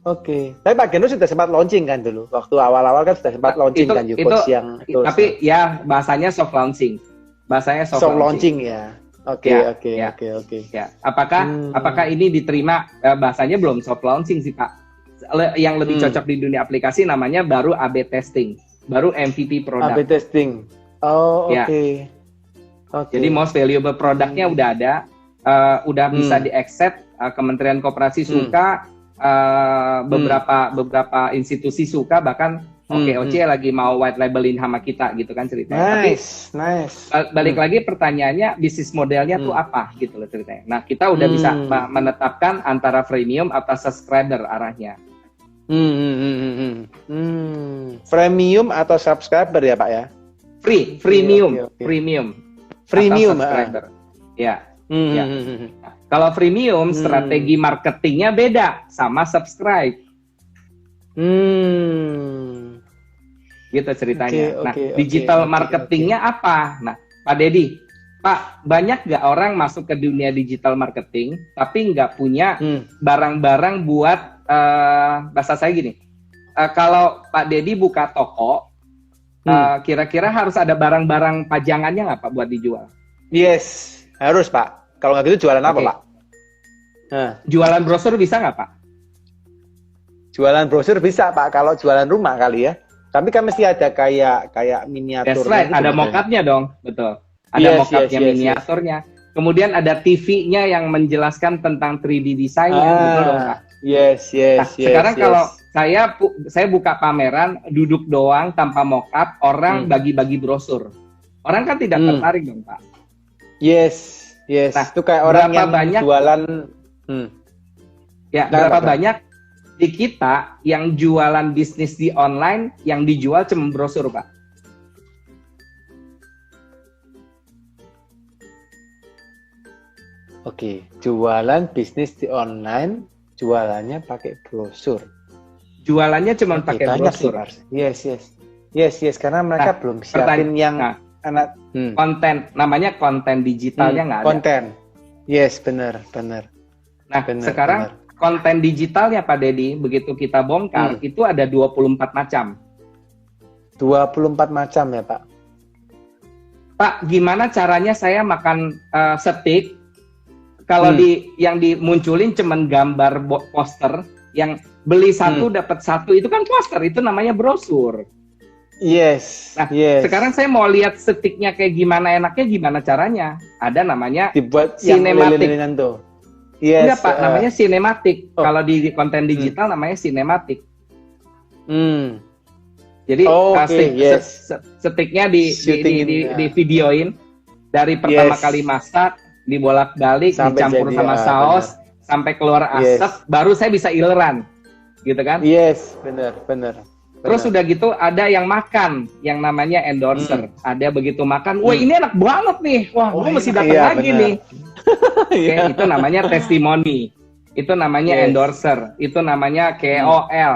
S3: Tapi Pak Gendro sudah sempat launching kan dulu. Waktu awal-awal kan sudah sempat launching kan YouCoach yang tools.
S1: Tapi ya bahasanya soft launching. Bahasanya soft
S3: launching ya. Oke.
S1: Ya. Apakah ini diterima, bahasanya belum soft launching sih Pak. Yang lebih cocok di dunia aplikasi namanya baru AB testing, baru MVP product.
S3: AB testing.
S1: Jadi most valuable productnya udah ada, udah bisa di-accept, Kementerian Koperasi suka, beberapa institusi suka, bahkan OKOC lagi mau white labelin sama kita gitu kan ceritanya.
S3: Nice.
S1: Balik lagi pertanyaannya, bisnis modelnya tuh apa gitu loh ceritanya. Nah kita udah bisa menetapkan antara freemium atau subscriber arahnya.
S3: Premium atau subscriber ya Pak ya?
S1: Freemium.
S3: Freemium
S1: subscriber. Ya. Kalau freemium, strategi marketingnya beda sama subscribe. Gitu ceritanya. Digital marketingnya apa? Nah, Pak Deddy, Pak, banyak nggak orang masuk ke dunia digital marketing, tapi nggak punya barang-barang buat, bahasa saya gini, kalau Pak Deddy buka toko, kira-kira harus ada barang-barang pajangannya nggak Pak buat dijual?
S3: Yes, harus Pak. Kalau nggak gitu jualan apa Pak?
S1: Jualan brosur bisa nggak Pak?
S3: Jualan brosur bisa Pak, kalau jualan rumah kali ya. Tapi kan mesti ada kayak miniatur.
S1: That's right, ada mock-up-nya dong, betul. Ada mock-up-nya, miniaturnya. Kemudian ada TV-nya yang menjelaskan tentang 3D desainnya, betul dong Pak? Sekarang kalau saya buka pameran, duduk doang tanpa mock-up, orang bagi-bagi brosur. Orang kan tidak tertarik dong Pak?
S3: Yes. Nah, itu kayak orang yang jualan.
S1: Berapa banyak di kita yang jualan bisnis di online yang dijual cuma brosur Pak?
S3: Jualan bisnis di online, jualannya pakai brosur.
S1: Jualannya cuma pakai brosur.
S3: Yes, karena mereka belum siapin yang
S1: konten, namanya konten digitalnya nggak ada.
S3: Konten, yes, benar.
S1: Nah, sekarang konten digitalnya Pak Deddy, begitu kita bongkar, itu ada 24 macam.
S3: 24 macam ya Pak?
S1: Pak, gimana caranya saya makan steak, kalau yang dimunculin cuman gambar poster, yang beli satu dapat satu, itu kan poster, itu namanya brosur.
S3: Yes.
S1: Nah, sekarang saya mau lihat steaknya kayak gimana enaknya, gimana caranya? Ada namanya
S3: dibuat
S1: sinematik. Enggak Pak, namanya sinematik. Kalau di konten digital namanya sinematik. Jadi steaknya di videoin dari pertama kali masak, dibolak-balik, dicampur sama saus, sampai keluar asap, baru saya bisa ileran, gitu kan?
S3: Yes, benar.
S1: Terus udah gitu ada yang makan, yang namanya endorser. Ada begitu makan, wah ini enak banget nih, wah gue mesti datang lagi nih. Itu namanya testimoni, itu namanya endorser, itu namanya KOL,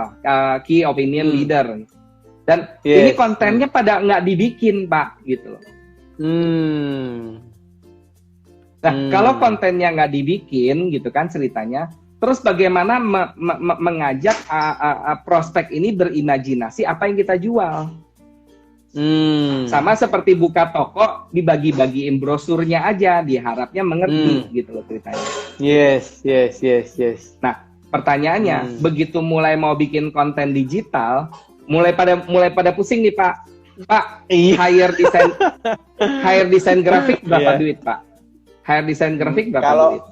S1: Key Opinion Leader. Dan ini kontennya pada nggak dibikin Pak, gitu loh. Nah kalau kontennya nggak dibikin, gitu kan ceritanya. Terus bagaimana mengajak prospek ini berimajinasi apa yang kita jual? Sama seperti buka toko, dibagi-bagiin brosurnya aja, diharapnya mengerti gitu loh ceritanya.
S3: Yes.
S1: Nah, pertanyaannya, begitu mulai mau bikin konten digital, mulai pada pusing nih Pak. Hire desain grafik berapa duit Pak? Hire desain grafik berapa duit?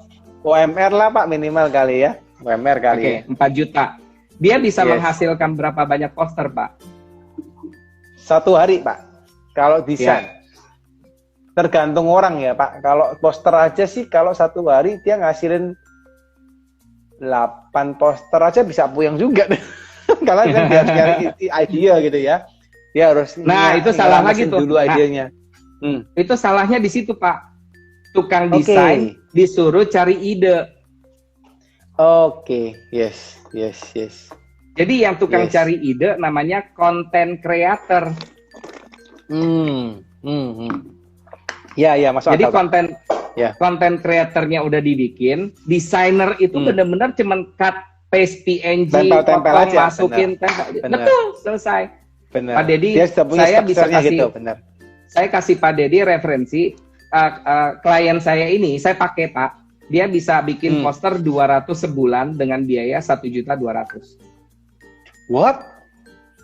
S3: UMR lah Pak minimal kali ya. UMR kali.
S1: 4 juta. Dia bisa menghasilkan berapa banyak poster Pak?
S3: 1 hari Pak. Kalau desain. Tergantung orang ya Pak. Kalau poster aja sih kalau 1 hari dia ngasilin 8 poster aja bisa puyeng juga. Karena kan dia harus nyari idea gitu ya. Dia harus
S1: itu salah lagi tuh.
S3: Dulu idenya.
S1: Itu salahnya di situ Pak. Tukang desain disuruh cari ide.
S3: Yes.
S1: Jadi yang tukang cari ide namanya content creator.
S3: Ya, masuk
S1: jadi
S3: akal.
S1: konten kreatornya udah dibikin, desainer itu benar-benar cuman cut paste PNG,
S3: tempel aja,
S1: masukin tempel. Betul, selesai.
S3: Benar.
S1: Pak Dedi,
S3: saya bisa kasih gitu, benar.
S1: Saya kasih Pak Dedi referensi klien saya ini, saya pakai Pak. Dia bisa bikin poster 200 sebulan dengan biaya 1.200.000.
S3: What?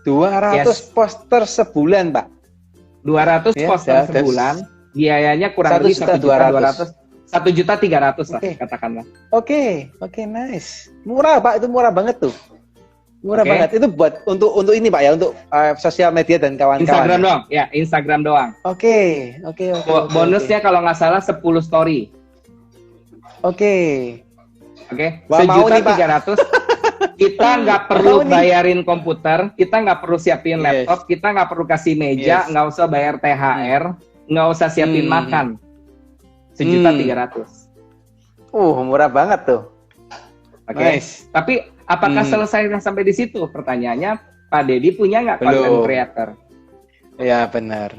S3: 200 poster sebulan, Pak?
S1: 200 poster sebulan, biayanya kurang lebih 1.200.000. 1.300.000 lah, katakanlah.
S3: Oke, nice. Murah, Pak, itu murah banget tuh. Murah banget. Itu buat untuk ini, Pak ya, untuk sosial media dan kawan-kawan.
S1: Instagram doang, ya, Instagram doang.
S3: Oke.
S1: Bonusnya kalau nggak salah 10 story.
S3: Oke.
S1: 1.300.000. Kita nggak perlu bayarin komputer, kita nggak perlu siapin laptop, kita nggak perlu kasih meja, nggak usah bayar THR, nggak usah siapin makan. 1.300.000.
S3: Murah banget tuh.
S1: Nice. Tapi apakah selesai sampai di situ? Pertanyaannya, Pak Dedi punya nggak content creator?
S3: Ya benar.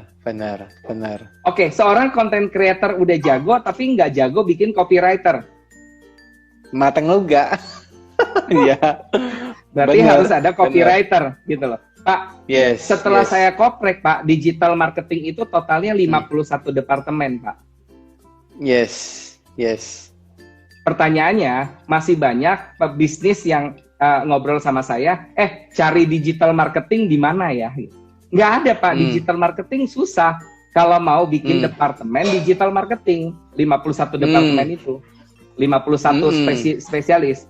S1: Oke, seorang content creator udah jago, tapi nggak jago bikin copywriter.
S3: Mateng juga. Iya.
S1: Berarti harus ada copywriter gitu loh. Pak, setelah saya koprek Pak, digital marketing itu totalnya 51 departemen Pak. Yes. Pertanyaannya, masih banyak pebisnis yang ngobrol sama saya, cari digital marketing di mana ya? Nggak ada Pak, digital marketing susah. Kalau mau bikin departemen digital marketing, 51 departemen itu, 51 spesialis.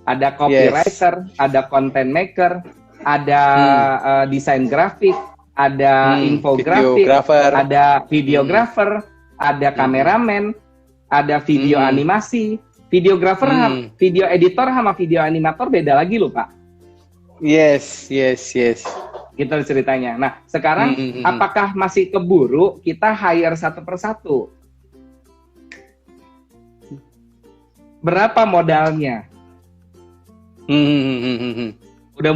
S1: Ada copywriter, ada content maker, ada desain grafik, ada infografik, ada videographer, ada kameramen, ada video animasi. Videographer, video editor sama video animator beda lagi loh Pak. Yes. Gitu ceritanya. Nah sekarang apakah masih keburu kita hire satu persatu? Berapa modalnya? Udah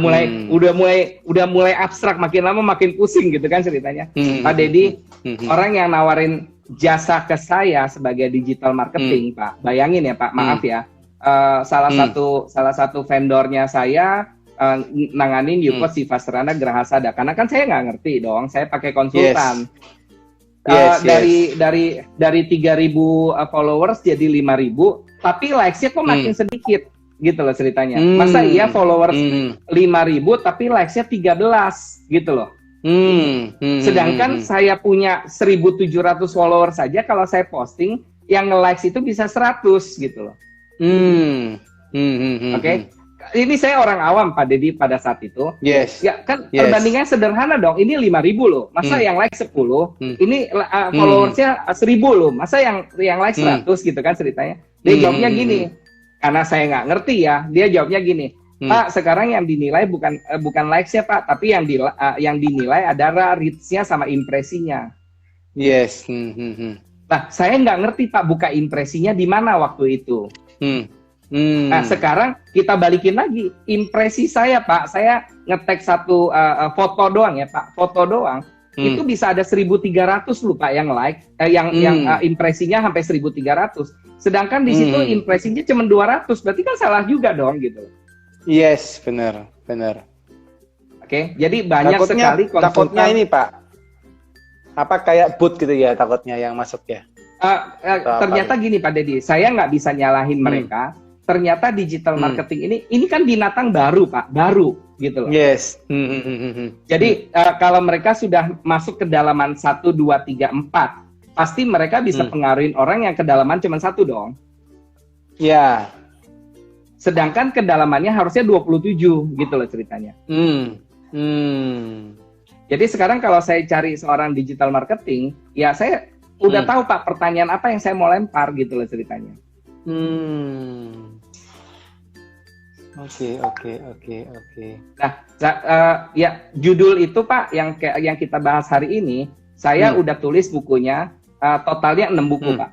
S1: mulai abstrak, makin lama makin pusing gitu kan ceritanya. Pak Dedi, orang yang nawarin jasa ke saya sebagai digital marketing, Pak. Bayangin ya, Pak, maaf ya. Salah satu vendornya saya nanganin Yukos Sivasrana Grahasada. Karena kan saya nggak ngerti dong, saya pakai konsultan. Dari 3.000 followers jadi 5.000, tapi likes-nya kok makin sedikit. Gitu loh ceritanya. Masa iya followers 5.000 tapi likes-nya 13 gitu loh. Sedangkan saya punya 1.700 followers saja, kalau saya posting yang nge-likes itu bisa 100 gitu loh. Oke. Ini saya orang awam Pak Dedi pada saat itu. Ya kan perbandingannya sederhana dong. Ini 5.000 loh. Masa yang like 10, ini followersnya 1.000 loh. Masa yang like 100 gitu kan ceritanya. Dia jawabnya gini. Karena saya nggak ngerti ya, dia jawabnya gini, Pak, sekarang yang dinilai bukan likes-nya Pak, tapi yang dinilai adalah reach-nya sama impresinya. Nah, saya nggak ngerti Pak, buka impresinya di mana waktu itu. Nah, sekarang kita balikin lagi, impresi saya Pak, saya nge-tag satu foto doang ya Pak, foto doang, itu bisa ada 1.300 loh Pak yang like, yang impresinya sampai 1.300. Sedangkan di situ impresinya cuma 200, berarti kan salah juga dong gitu.
S3: Yes, benar.
S1: Oke, jadi banyak sekali konsultan.
S3: Takutnya ini Pak, Apa kayak bot gitu ya takutnya yang masuk ya?
S1: Ternyata gini Pak Deddy, saya nggak bisa nyalahin mereka. Ternyata digital marketing ini kan binatang baru Pak, baru gitu loh.
S3: Yes.
S1: Jadi kalau mereka sudah masuk kedalaman 1, 2, 3, 4, pasti mereka bisa pengaruhin orang yang kedalaman cuma 1 dong.
S3: Ya.
S1: Sedangkan kedalamannya harusnya 27 gitu loh ceritanya. Jadi sekarang kalau saya cari seorang digital marketing, ya saya udah tahu Pak pertanyaan apa yang saya mau lempar gitu loh ceritanya.
S3: Oke.
S1: Nah, ya judul itu Pak yang kita bahas hari ini, saya udah tulis bukunya, totalnya 6 buku Pak.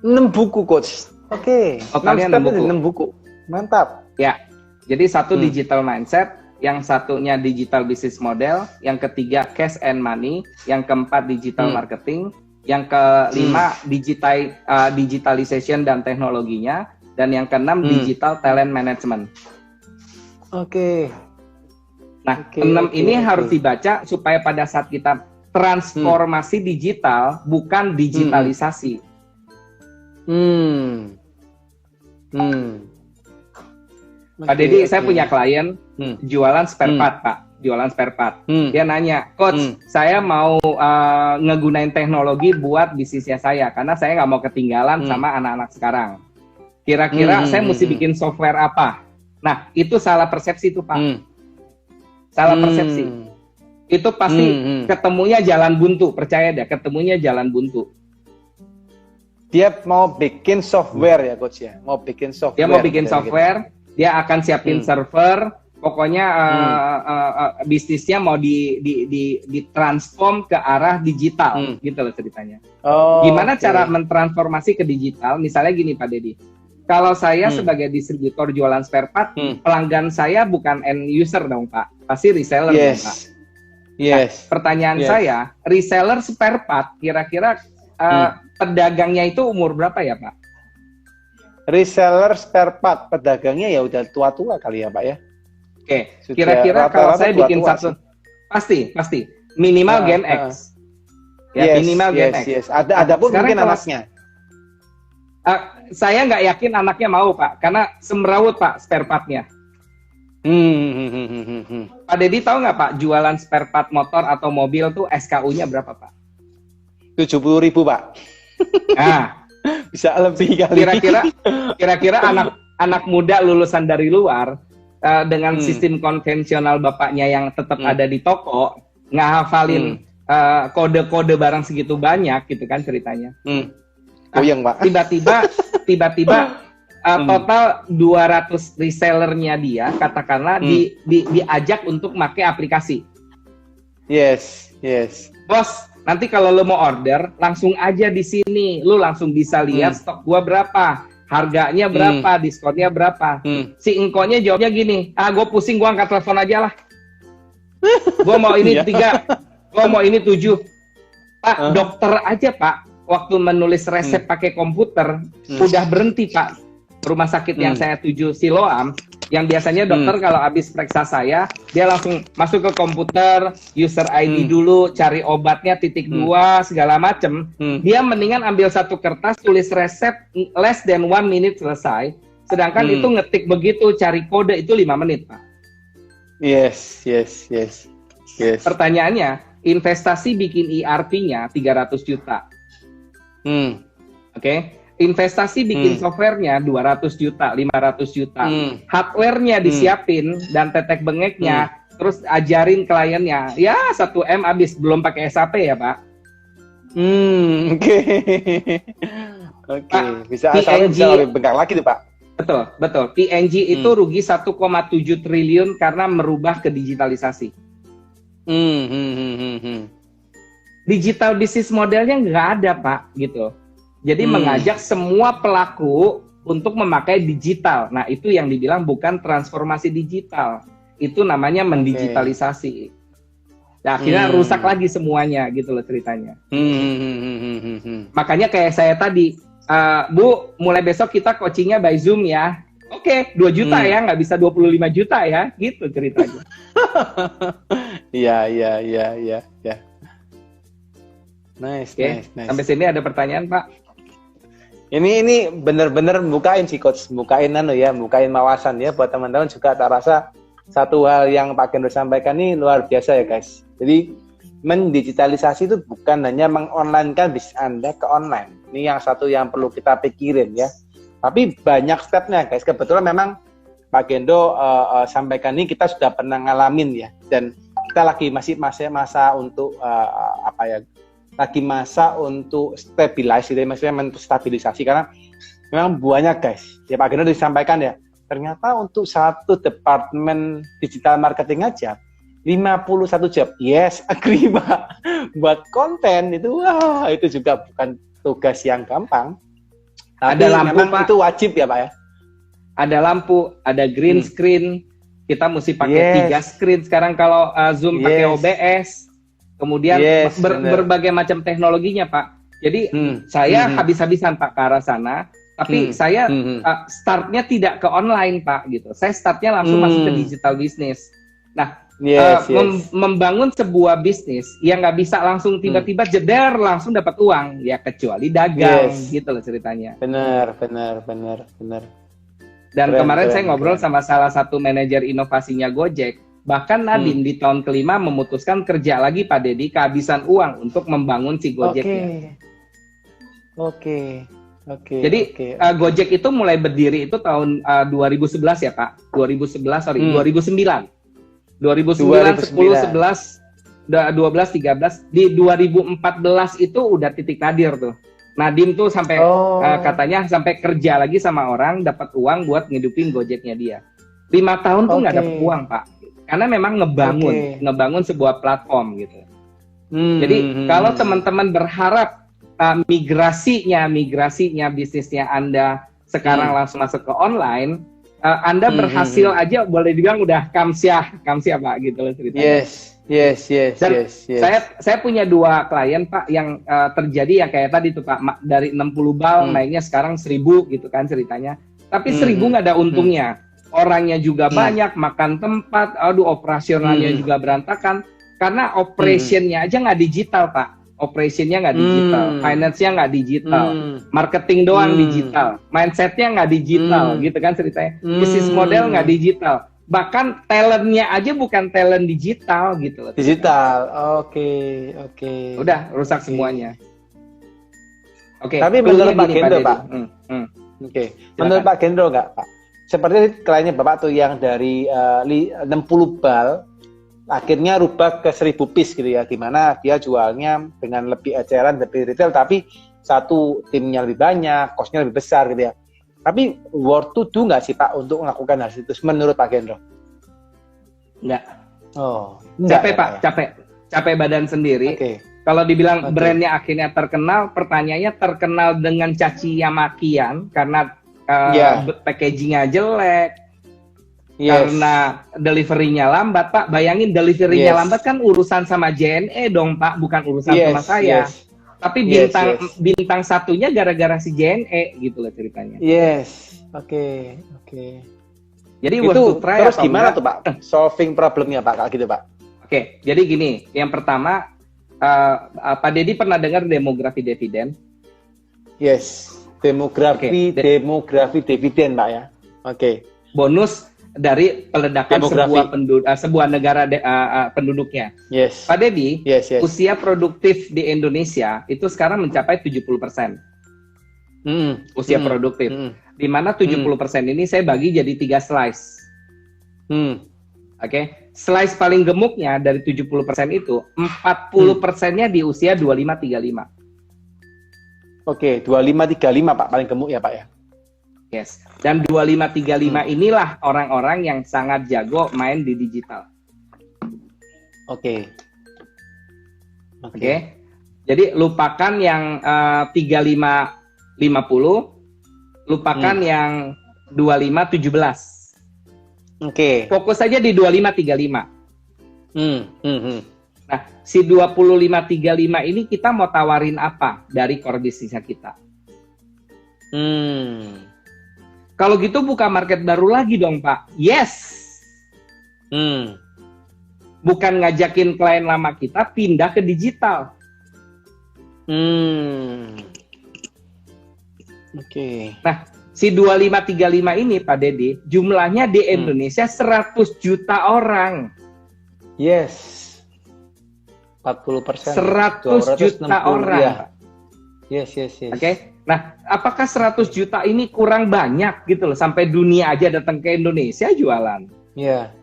S3: 6 buku Coach. Oke.
S1: Totalnya 6 buku.
S3: 6 buku. Mantap.
S1: Ya. Jadi satu digital mindset, yang satunya digital business model, yang ketiga cash and money, yang keempat digital marketing, yang kelima digitalization dan teknologinya, dan yang keenam digital talent management.
S3: Oke.
S1: Nah, 6 ini harus dibaca supaya pada saat kita transformasi digital, bukan digitalisasi. Pak Deddy, saya punya klien jualan spare part, Pak. Jualan spare part. Dia nanya, Coach, saya mau ngegunain teknologi buat bisnisnya saya, karena saya nggak mau ketinggalan sama anak-anak sekarang. Kira-kira saya mesti bikin software apa? Nah, itu salah persepsi tuh, Pak. Salah persepsi. Itu pasti ketemunya jalan buntu, percaya deh, ketemunya jalan buntu.
S3: Dia mau bikin software ya, Coach ya? Mau bikin software.
S1: Dia mau bikin software, dia akan siapin server, pokoknya bisnisnya mau ditransform ke arah digital, gitu loh ceritanya. Gimana cara mentransformasi ke digital? Misalnya gini Pak Deddy, kalau saya sebagai distributor jualan spare part, pelanggan saya bukan end user dong Pak, pasti reseller dong Pak. Nah, pertanyaan saya, reseller spare part, kira-kira pedagangnya itu umur berapa ya Pak?
S3: Reseller spare part, pedagangnya ya udah tua-tua kali ya Pak ya?
S1: Oke, kira-kira kalau saya bikin satu, pasti minimal Gen X, ya minimal Gen X.
S3: Ada pun mungkin anaknya.
S1: Saya nggak yakin anaknya mau Pak, karena semrawut Pak spare partnya. Pak Deddy tahu nggak Pak, jualan spare part motor atau mobil tuh SKU-nya berapa Pak?
S3: 70.000 Pak.
S1: Nah,
S3: bisa lebih kali.
S1: Kira-kira anak muda lulusan dari luar dengan sistem konvensional bapaknya yang tetap ada di toko, nggak hafalin kode-kode barang segitu banyak gitu kan ceritanya.
S3: Pak.
S1: Tiba-tiba total 200 resellernya dia katakanlah diajak untuk pakai aplikasi.
S3: Yes.
S1: Bos, nanti kalau lo mau order, langsung aja di sini. Lo langsung bisa lihat stok gua berapa, harganya berapa, diskonnya berapa. Si engkonya jawabnya gini, gue pusing, gua angkat telepon aja lah. Gua mau ini 3, gua mau ini 7. Pak, dokter aja Pak, waktu menulis resep pakai komputer, udah berhenti Pak. Rumah sakit yang saya tuju Siloam, yang biasanya dokter kalau habis periksa saya, dia langsung masuk ke komputer, user ID dulu, cari obatnya, titik 2, segala macem. Dia mendingan ambil satu kertas, tulis resep, less than 1 minute selesai. Sedangkan itu ngetik begitu, cari kode itu 5 menit, Pak.
S3: Yes.
S1: Pertanyaannya, investasi bikin ERP-nya 300 juta. Oke? Investasi bikin softwarenya 200 juta, 500 juta. Hardwarenya disiapin dan tetek bengeknya, terus ajarin kliennya. Ya 1M habis, belum pakai SAP ya Pak.
S3: Oke. Bisa lebih bengkak lagi tuh Pak.
S1: Betul. PNG itu rugi 1,7 triliun karena merubah ke digitalisasi. Digital business modelnya nggak ada Pak, gitu. Jadi mengajak semua pelaku untuk memakai digital. Nah, itu yang dibilang bukan transformasi digital. Itu namanya mendigitalisasi. Nah, akhirnya rusak lagi semuanya gitu loh ceritanya. Makanya kayak saya tadi, Bu, mulai besok kita coachingnya by Zoom ya. Oke, 2 juta ya, nggak bisa 25 juta ya, gitu ceritanya.
S3: Iya. Nice,
S1: Oke.
S3: nice.
S1: Sampai sini ada pertanyaan, Pak?
S3: Ini bener-bener bukain sih coach, bukain wawasan ya buat teman-teman juga. Tak rasa satu hal yang Pak Gendro sampaikan ini luar biasa ya guys. Jadi mendigitalisasi itu bukan hanya mengonlinekan bisnis Anda ke online. Ini yang satu yang perlu kita pikirin ya. Tapi banyak stepnya guys. Kebetulan memang Pak Gendro sampaikan ini kita sudah pernah ngalamin ya. Dan kita lagi masih masa untuk lagi masa untuk stabilisasi, maksudnya menstabilisasi karena memang banyak guys. Ya Pak Gendro disampaikan ya, ternyata untuk satu departemen digital marketing aja 51 job. Yes, agree Pak. Buat konten itu wah, itu juga bukan tugas yang gampang. Tapi
S1: ada lampu,
S3: memang
S1: Pak.
S3: Itu wajib ya Pak ya.
S1: Ada lampu, ada green screen. Kita mesti pakai 3 screen sekarang kalau Zoom pakai OBS. Kemudian berbagai macam teknologinya, Pak. Jadi saya habis-habisan Pak ke arah sana, tapi saya startnya tidak ke online, Pak, gitu. Saya startnya langsung masuk ke digital business. Nah, membangun sebuah bisnis yang nggak bisa langsung tiba-tiba jeder langsung dapat uang, ya kecuali dagang, gitu loh ceritanya.
S3: Benar.
S1: Dan kemarin saya ngobrol sama salah satu manajer inovasinya Gojek. Bahkan Nadiem di tahun kelima memutuskan kerja lagi Pak Dedi, kehabisan uang untuk membangun si Gojeknya.
S3: Oke.
S1: Jadi Gojek itu mulai berdiri itu tahun 2011 ya Pak. 2009. 10, 11, 12, 13. Di 2014 itu udah titik nadir tuh. Nadiem tuh sampai katanya sampai kerja lagi sama orang, dapat uang buat ngidupin Gojeknya dia. 5 tahun tuh nggak dapat uang Pak. Karena memang ngebangun sebuah platform gitu. Jadi kalau teman-teman berharap migrasinya bisnisnya Anda sekarang langsung masuk ke online, Anda berhasil aja boleh dibilang udah kamsiah Pak gitu loh ceritanya.
S3: Yes.
S1: Saya punya 2 klien Pak yang terjadi yang kayak tadi tuh Pak, dari 60 bal naiknya sekarang 1000 gitu kan ceritanya. Tapi 1000 nggak ada untungnya. Orangnya juga banyak, makan tempat, operasionalnya juga berantakan. Karena operationnya aja nggak digital, Pak. Operationnya nggak digital, finance-nya nggak digital, marketing doang digital, mindset-nya nggak digital, gitu kan ceritanya. Business model nggak digital. Bahkan talent-nya aja bukan talent digital, gitu loh.
S3: Digital, oke.
S1: Udah, rusak semuanya. Oke.
S3: Tapi menurut Pak Gendro, Pak. Menurut Pak Gendro nggak, Pak? Seperti kliennya Bapak tuh yang dari 60 bal akhirnya rubah ke 1000 piece gitu ya, dimana dia jualnya dengan lebih eceran, lebih retail, tapi satu timnya lebih banyak, cost-nya lebih besar gitu ya. Tapi worth to do nggak sih Pak untuk melakukan hal itu menurut Pak Gendro?
S1: Enggak.
S3: Capek
S1: ya, Pak, ya? capek badan sendiri. Kalau dibilang brandnya akhirnya terkenal, pertanyaannya terkenal dengan caci makian karena packagingnya jelek, karena delivery-nya lambat, Pak. Bayangin delivery-nya lambat kan urusan sama JNE dong, Pak, bukan urusan sama saya. Tapi bintang satunya gara-gara si JNE gitu loh ceritanya.
S3: Oke.
S1: Jadi
S3: itu terus gimana tuh Pak? Solving problemnya Pak, gitu Pak.
S1: Oke, jadi gini. Yang pertama, Pak Dedi pernah dengar demografi dividen?
S3: Demografi dividen Pak ya.
S1: Bonus dari peledakan sebuah negara penduduknya. Pak Dedi, usia produktif di Indonesia itu sekarang mencapai 70%. Usia produktif. Di mana 70% ini saya bagi jadi 3 slice. Slice paling gemuknya dari 70% itu 40%-nya di usia 25-35.
S3: 25-35 Pak, paling gemuk ya Pak ya.
S1: Dan 25-35 inilah orang-orang yang sangat jago main di digital. Jadi lupakan yang 35-50, lupakan yang 25-17. Fokus saja di 25-35. Nah, si 25-35 ini kita mau tawarin apa dari core bisnisnya kita? Kalau gitu buka market baru lagi dong, Pak.
S3: Hmm.
S1: Bukan ngajakin klien lama kita pindah ke digital.
S3: Oke.
S1: Nah, si 2535 ini Pak Dedi, jumlahnya di Indonesia 100 juta orang.
S3: Yes. 40%.
S1: 100 juta orang.
S3: Ya. Yes.
S1: Oke. Nah, apakah 100 juta ini kurang banyak gitu loh, sampai dunia aja datang ke Indonesia jualan?
S3: Iya.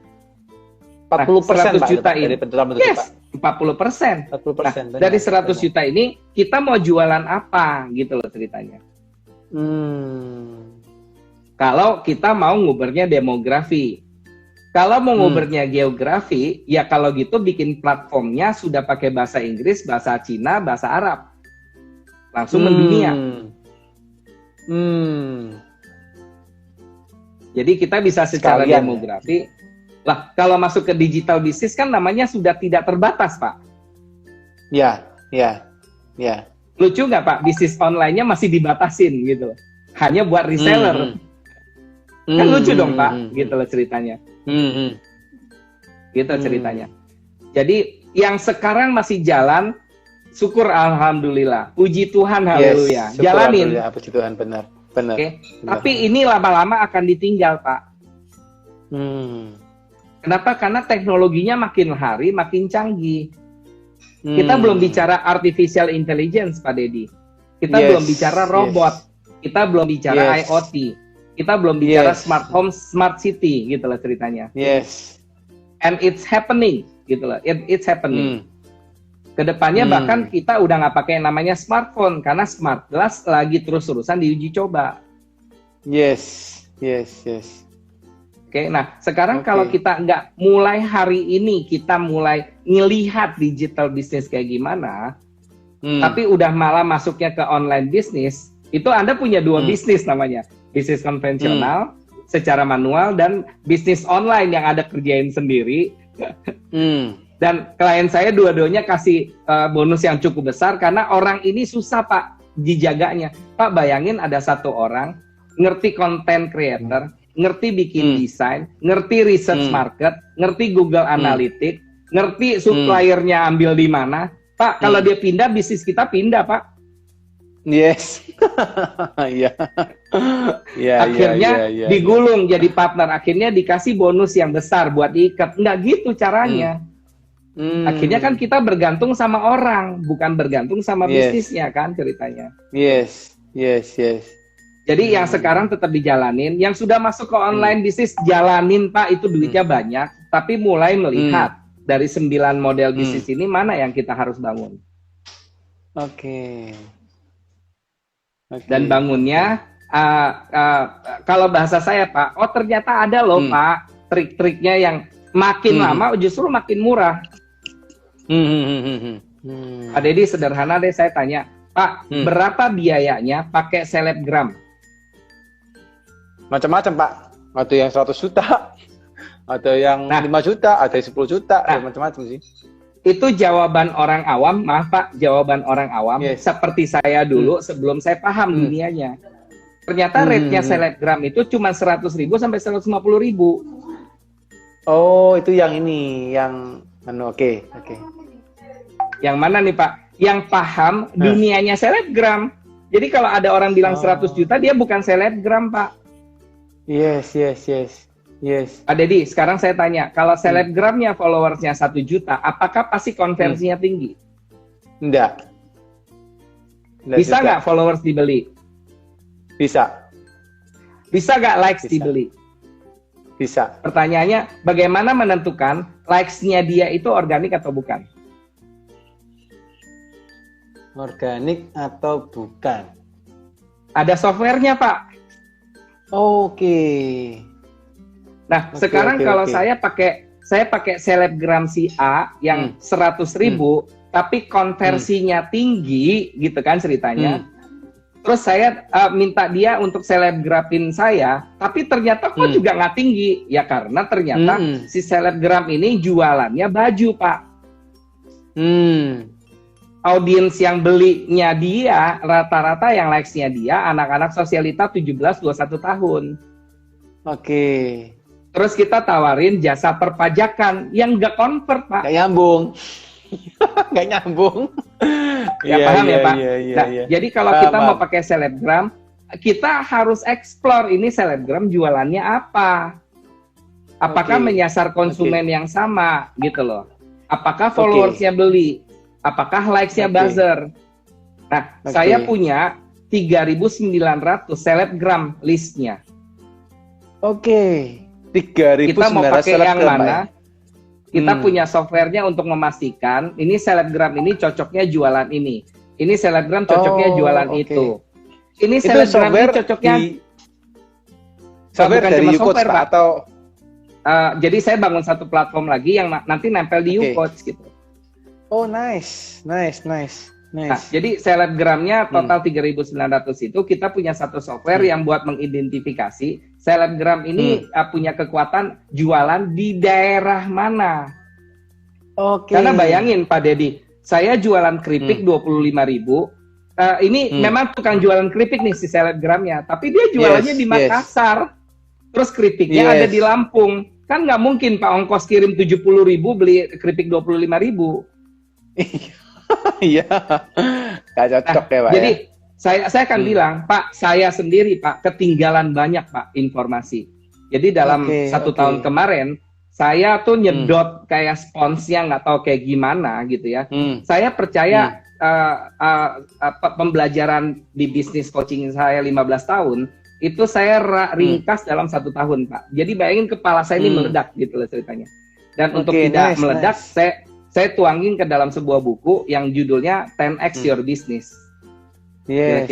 S3: 40%
S1: Nah, 100
S3: Pak,
S1: juta
S3: dari
S1: ini.
S3: penjualan
S1: Yes, 40%.
S3: 40%.
S1: Nah, dari 100 juta ini kita mau jualan apa gitu loh ceritanya. Kalau kita mau ngubernya demografi. Kalau mau ngubernya geografi, ya kalau gitu bikin platformnya sudah pakai bahasa Inggris, bahasa Cina, bahasa Arab. Langsung mendunia. Jadi kita bisa secara
S3: Sekalian,
S1: demografi. Lah, kalau masuk ke digital bisnis kan namanya sudah tidak terbatas, Pak.
S3: Ya.
S1: Lucu nggak, Pak? Bisnis online-nya masih dibatasin gitu. Hanya buat reseller. Kan lucu dong, Pak. Gitu loh ceritanya. Gitu ceritanya. Jadi yang sekarang masih jalan, syukur alhamdulillah. Puji Tuhan, haleluya.
S3: Yes,
S1: Jalanin.
S3: Puji Tuhan, benar.
S1: Okay. Tapi ini lama-lama akan ditinggal, Pak. Kenapa? Karena teknologinya makin hari makin canggih. Kita belum bicara artificial intelligence, Pak Dedi. Kita belum bicara robot. Kita belum bicara IoT. Kita belum bicara smart home, smart city, gitu lah ceritanya.
S3: Yes.
S1: And it's happening, gitu lah. It's happening. Kedepannya bahkan kita udah nggak pakai namanya smartphone, karena smart glass lagi terus-terusan diuji coba.
S3: Yes. Oke,
S1: nah sekarang kalau kita nggak mulai hari ini, kita mulai ngelihat digital bisnis kayak gimana, tapi udah malah masuknya ke online bisnis, itu Anda punya dua bisnis namanya. Bisnis konvensional, secara manual, dan bisnis online yang Anda kerjain sendiri. Dan klien saya dua-duanya kasih bonus yang cukup besar, karena orang ini susah, Pak, dijaganya. Pak, bayangin ada satu orang, ngerti content creator, ngerti bikin desain, ngerti research market, ngerti Google Analytics, ngerti suppliernya ambil di mana. Pak, kalau dia pindah, bisnis kita pindah, Pak.
S3: Yes. Iya.
S1: Akhirnya digulung jadi partner, akhirnya dikasih bonus yang besar buat diikat. Nggak gitu caranya. Akhirnya kan kita bergantung sama orang, bukan bergantung sama bisnisnya kan ceritanya.
S3: Yes.
S1: Jadi yang sekarang tetap dijalanin, yang sudah masuk ke online bisnis jalanin, Pak, itu duitnya banyak, tapi mulai melihat dari 9 model bisnis ini mana yang kita harus bangun.
S3: Oke.
S1: Dan bangunnya, kalau bahasa saya, Pak, oh ternyata ada loh, Pak, trik-triknya yang makin lama justru makin murah. Pak Dedi, sederhana deh saya tanya, Pak, berapa biayanya pakai selebgram?
S3: Macam-macam, Pak. Ada yang 100 juta, ada yang 5 juta, ada yang 10 juta, macam-macam sih.
S1: Itu jawaban orang awam, maaf Pak, jawaban orang awam, seperti saya dulu sebelum saya paham dunianya. Ternyata rate-nya selebgram itu cuma 100.000 sampai 150.000.
S3: Oh, itu yang ini, yang oke.
S1: Yang mana nih Pak? Yang paham dunianya selebgram. Jadi kalau ada orang bilang 100 juta, dia bukan selebgram, Pak.
S3: Yes.
S1: Pak Dedi, sekarang saya tanya, kalau selebgramnya followersnya 1 juta, apakah pasti konversinya tinggi?
S3: Enggak.
S1: Bisa nggak followers dibeli?
S3: Bisa.
S1: Bisa nggak likes dibeli?
S3: Bisa.
S1: Pertanyaannya, bagaimana menentukan likes-nya dia itu organik atau bukan?
S3: Organik atau bukan?
S1: Ada softwarenya, Pak.
S3: Oke.
S1: Nah, sekarang kalau saya pakai selebgram si A yang 100.000, tapi konversinya tinggi, gitu kan ceritanya. Terus saya minta dia untuk selebgrapin saya, tapi ternyata kok juga nggak tinggi. Ya karena ternyata si selebgram ini jualannya baju, Pak. Audiens yang belinya dia, rata-rata yang likes-nya dia, anak-anak sosialita 17-21 tahun.
S3: Oke.
S1: Terus kita tawarin jasa perpajakan yang nggak convert, Pak.
S3: Nggak nyambung. Nggak nyambung.
S1: Paham ya Pak? Jadi kalau kita mau pakai selebgram, kita harus explore ini selebgram jualannya apa. Apakah menyasar konsumen yang sama gitu loh. Apakah followersnya beli? Apakah likes-nya buzzer? Nah, saya punya 3.900 selebgram listnya. 3.900 kita mau pakai yang mana? Kita punya softwarenya untuk memastikan ini selebgram ini cocoknya jualan ini. Ini selebgram cocoknya jualan itu. Ini selebgram ini cocoknya
S3: software dari YouCoach Pak atau
S1: jadi saya bangun satu platform lagi yang nanti nempel di YouCoach gitu.
S3: Oh nice. Nah,
S1: jadi selebgramnya total 3.900 itu kita punya satu software yang buat mengidentifikasi selebgram ini punya kekuatan jualan di daerah mana. Karena bayangin Pak Dedi, saya jualan keripik 25.000. Ini memang tukang jualan keripik nih si selebgramnya, tapi dia jualannya di Makassar, terus keripiknya ada di Lampung, kan nggak mungkin Pak ongkos kirim 70.000 beli keripik 25.000.
S3: Iya, nggak cocok ya Pak.
S1: Jadi saya akan bilang Pak, saya sendiri Pak ketinggalan banyak Pak informasi. Jadi dalam satu tahun kemarin saya tuh nyedot kayak sponsnya nggak tahu kayak gimana gitu ya. Saya percaya pembelajaran di bisnis coaching saya 15 tahun itu saya ringkas dalam 1 tahun Pak. Jadi bayangin kepala saya ini meledak gitu loh ceritanya. Dan untuk tidak meledak saya tuangin ke dalam sebuah buku yang judulnya 10x Your Business.
S3: Yes.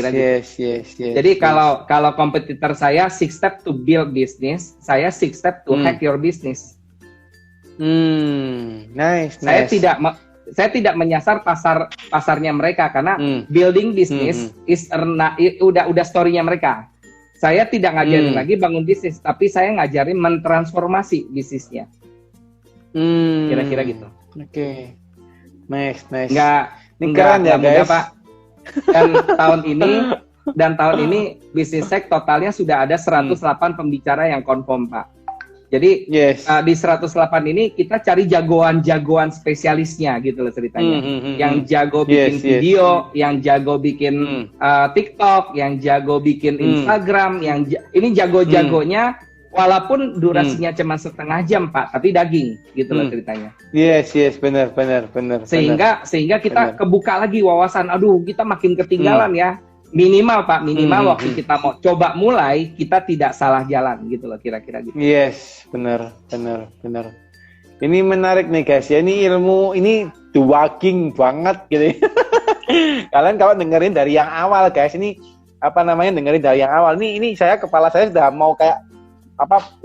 S1: Jadi kalau kompetitor saya 6 step to build business, saya 6 step to hack your business. Saya tidak menyasar pasarnya mereka karena building business udah story-nya mereka. Saya tidak ngajarin lagi bangun bisnis, tapi saya ngajarin mentransformasi bisnisnya. Kira-kira gitu.
S3: Nice.
S1: Enggak ya guys. Pak. Dan tahun ini bisnis sek totalnya sudah ada 108 pembicara yang confirm Pak. Jadi di 108 ini kita cari jagoan-jagoan spesialisnya gitu loh ceritanya. Yang jago bikin video, yang jago bikin TikTok, yang jago bikin Instagram, ini jago-jagonya walaupun durasinya cuma setengah jam Pak, tapi daging gitu loh ceritanya.
S3: Yes, benar.
S1: Sehingga kita kebuka lagi wawasan. Aduh, kita makin ketinggalan ya. Minimal Pak, waktu kita mau coba mulai, kita tidak salah jalan gitu loh kira-kira gitu.
S3: Yes, benar. Ini menarik nih guys ya, ini ilmu, ini dewaging banget gitu. Kalian kalau dengerin dari yang awal guys, ini dengerin dari yang awal. Ini kepala saya sudah mau kayak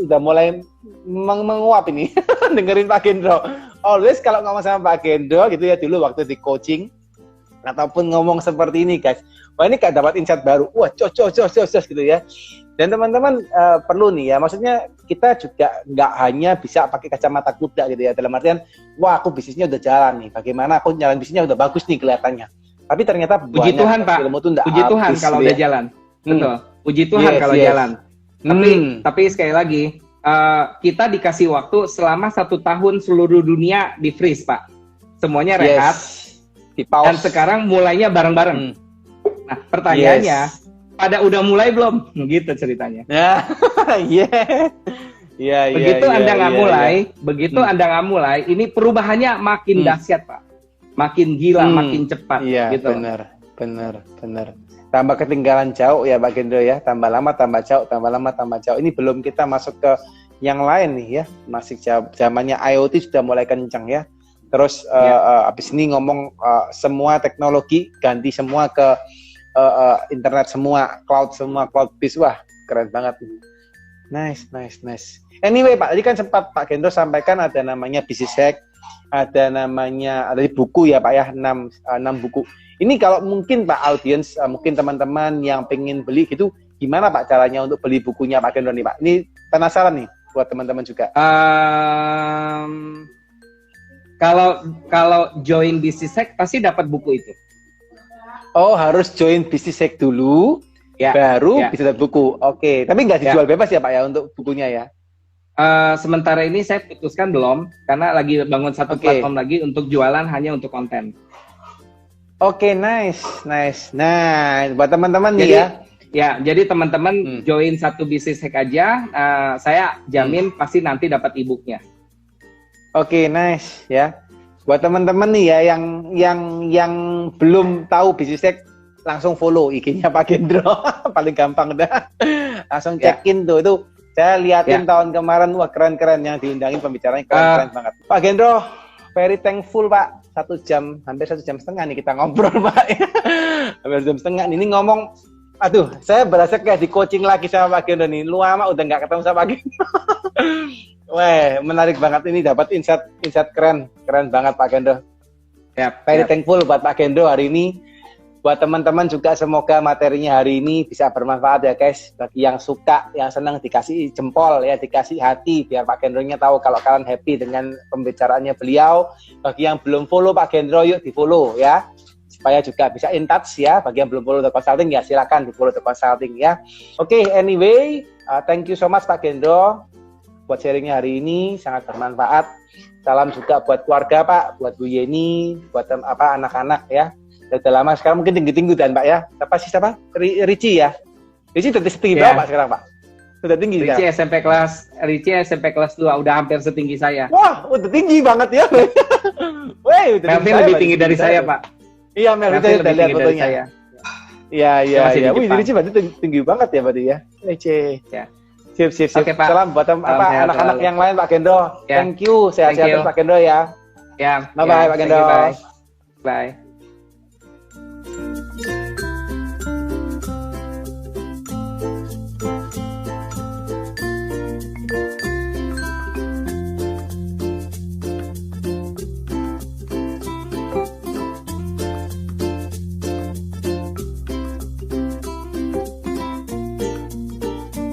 S3: udah mulai menguap ini. Dengerin Pak Gendro. Always kalau ngomong sama Pak Gendro gitu ya dulu waktu di coaching ataupun ngomong seperti ini guys. Wah ini gak dapat insight baru. Wah cocok gitu ya. Dan teman-teman perlu nih ya, maksudnya kita juga nggak hanya bisa pakai kacamata kuda gitu ya. Dalam artian, wah aku bisnisnya udah jalan nih. Bagaimana aku jalan bisnisnya udah bagus nih kelihatannya. Tapi ternyata
S1: puji Tuhan Pak. Puji Tuhan kalau udah jalan. Betul. Puji Tuhan kalau jalan. Tapi sekali lagi kita dikasih waktu selama 1 tahun seluruh dunia di freeze Pak. Semuanya rehat. Dan sekarang mulainya bareng-bareng. Nah, pertanyaannya, pada udah mulai belum? Gitu ceritanya. Begitu Anda nggak mulai, ini perubahannya makin dahsyat, Pak. Makin gila, makin cepat.
S3: Iya,
S1: gitu.
S3: benar. Tambah ketinggalan jauh ya, Pak Gendro ya. Tambah lama, tambah jauh. Ini belum kita masuk ke yang lain nih ya. Masih zamannya IoT sudah mulai kencang ya. Terus abis ini ngomong semua teknologi ganti semua ke internet semua, cloud based. Wah keren banget. Nice. Anyway Pak, tadi kan sempat Pak Gendro sampaikan ada namanya Business Hack, ada buku ya Pak ya, 6 buku. Ini kalau mungkin Pak audiens, mungkin teman-teman yang pengen beli gitu, gimana Pak caranya untuk beli bukunya Pak Gendro nih Pak? Ini penasaran nih buat teman-teman juga.
S1: Kalau join Business Hack pasti dapat buku itu.
S3: Oh, harus join Business Hack dulu, baru bisa dapat buku. Oke, tapi nggak dijual bebas ya Pak ya untuk bukunya ya?
S1: Sementara ini saya putuskan belum, karena lagi bangun satu platform lagi untuk jualan hanya untuk konten.
S3: Oke, nice. Nah, buat teman-teman nih ya.
S1: Ya, jadi teman-teman join satu bisnis hack aja. Saya jamin pasti nanti dapat e-booknya.
S3: Oke, nice ya. Buat teman-teman nih ya yang belum tahu bisnis hack, langsung follow IG-nya Pak Gendro. Paling gampang dah. Langsung check-in tuh. Itu saya liatin tahun kemarin, wah keren-keren yang diundangin pembicaranya keren banget. Pak Gendro, very thankful Pak. 1 jam, hampir 1 jam setengah nih kita ngobrol Pak. Hampir 1 jam setengah. Ini ngomong, aduh, saya berasa kayak di coaching lagi sama Pak Gendro nih. Lu lama udah nggak ketemu sama Pak Gendro. Wah, menarik banget ini, dapat insight keren banget Pak Gendro. Very thankful buat Pak Gendro hari ini. Buat teman-teman juga semoga materinya hari ini bisa bermanfaat ya guys. Bagi yang suka, yang senang dikasih jempol ya, dikasih hati biar Pak Gendro-nya tahu kalau kalian happy dengan pembicaraannya beliau. Bagi yang belum follow Pak Gendro, yuk di follow ya. Supaya juga bisa in touch ya. Bagi yang belum follow The Consulting ya silakan di follow The Consulting ya. Oke, anyway, thank you so much Pak Gendro buat sharingnya hari ini, sangat bermanfaat. Salam juga buat keluarga Pak, buat Bu Yeni, buat anak-anak ya. Sudah lama sekarang mungkin tinggi dan Pak ya. Siapa? Richie ya. Richie udah setinggi berapa sekarang Pak? Sudah tinggi ya.
S1: Richie SMP kelas 2 udah hampir setinggi saya.
S3: Wah, udah tinggi banget ya.
S1: Weh, Melvin lebih tinggi dari saya, Pak.
S3: Iya, Melvin lebih tinggi dari saya. Iya. Wih, Richie berarti tinggi banget ya berarti ya. Richie. Ya. Sip. Oke, Pak. Salam buat anak-anak yang lain Pak Gendro. Thank you. Sehat-sehat Pak Gendro ya.
S1: Ya.
S3: Bye-bye Pak Gendro.
S1: Bye.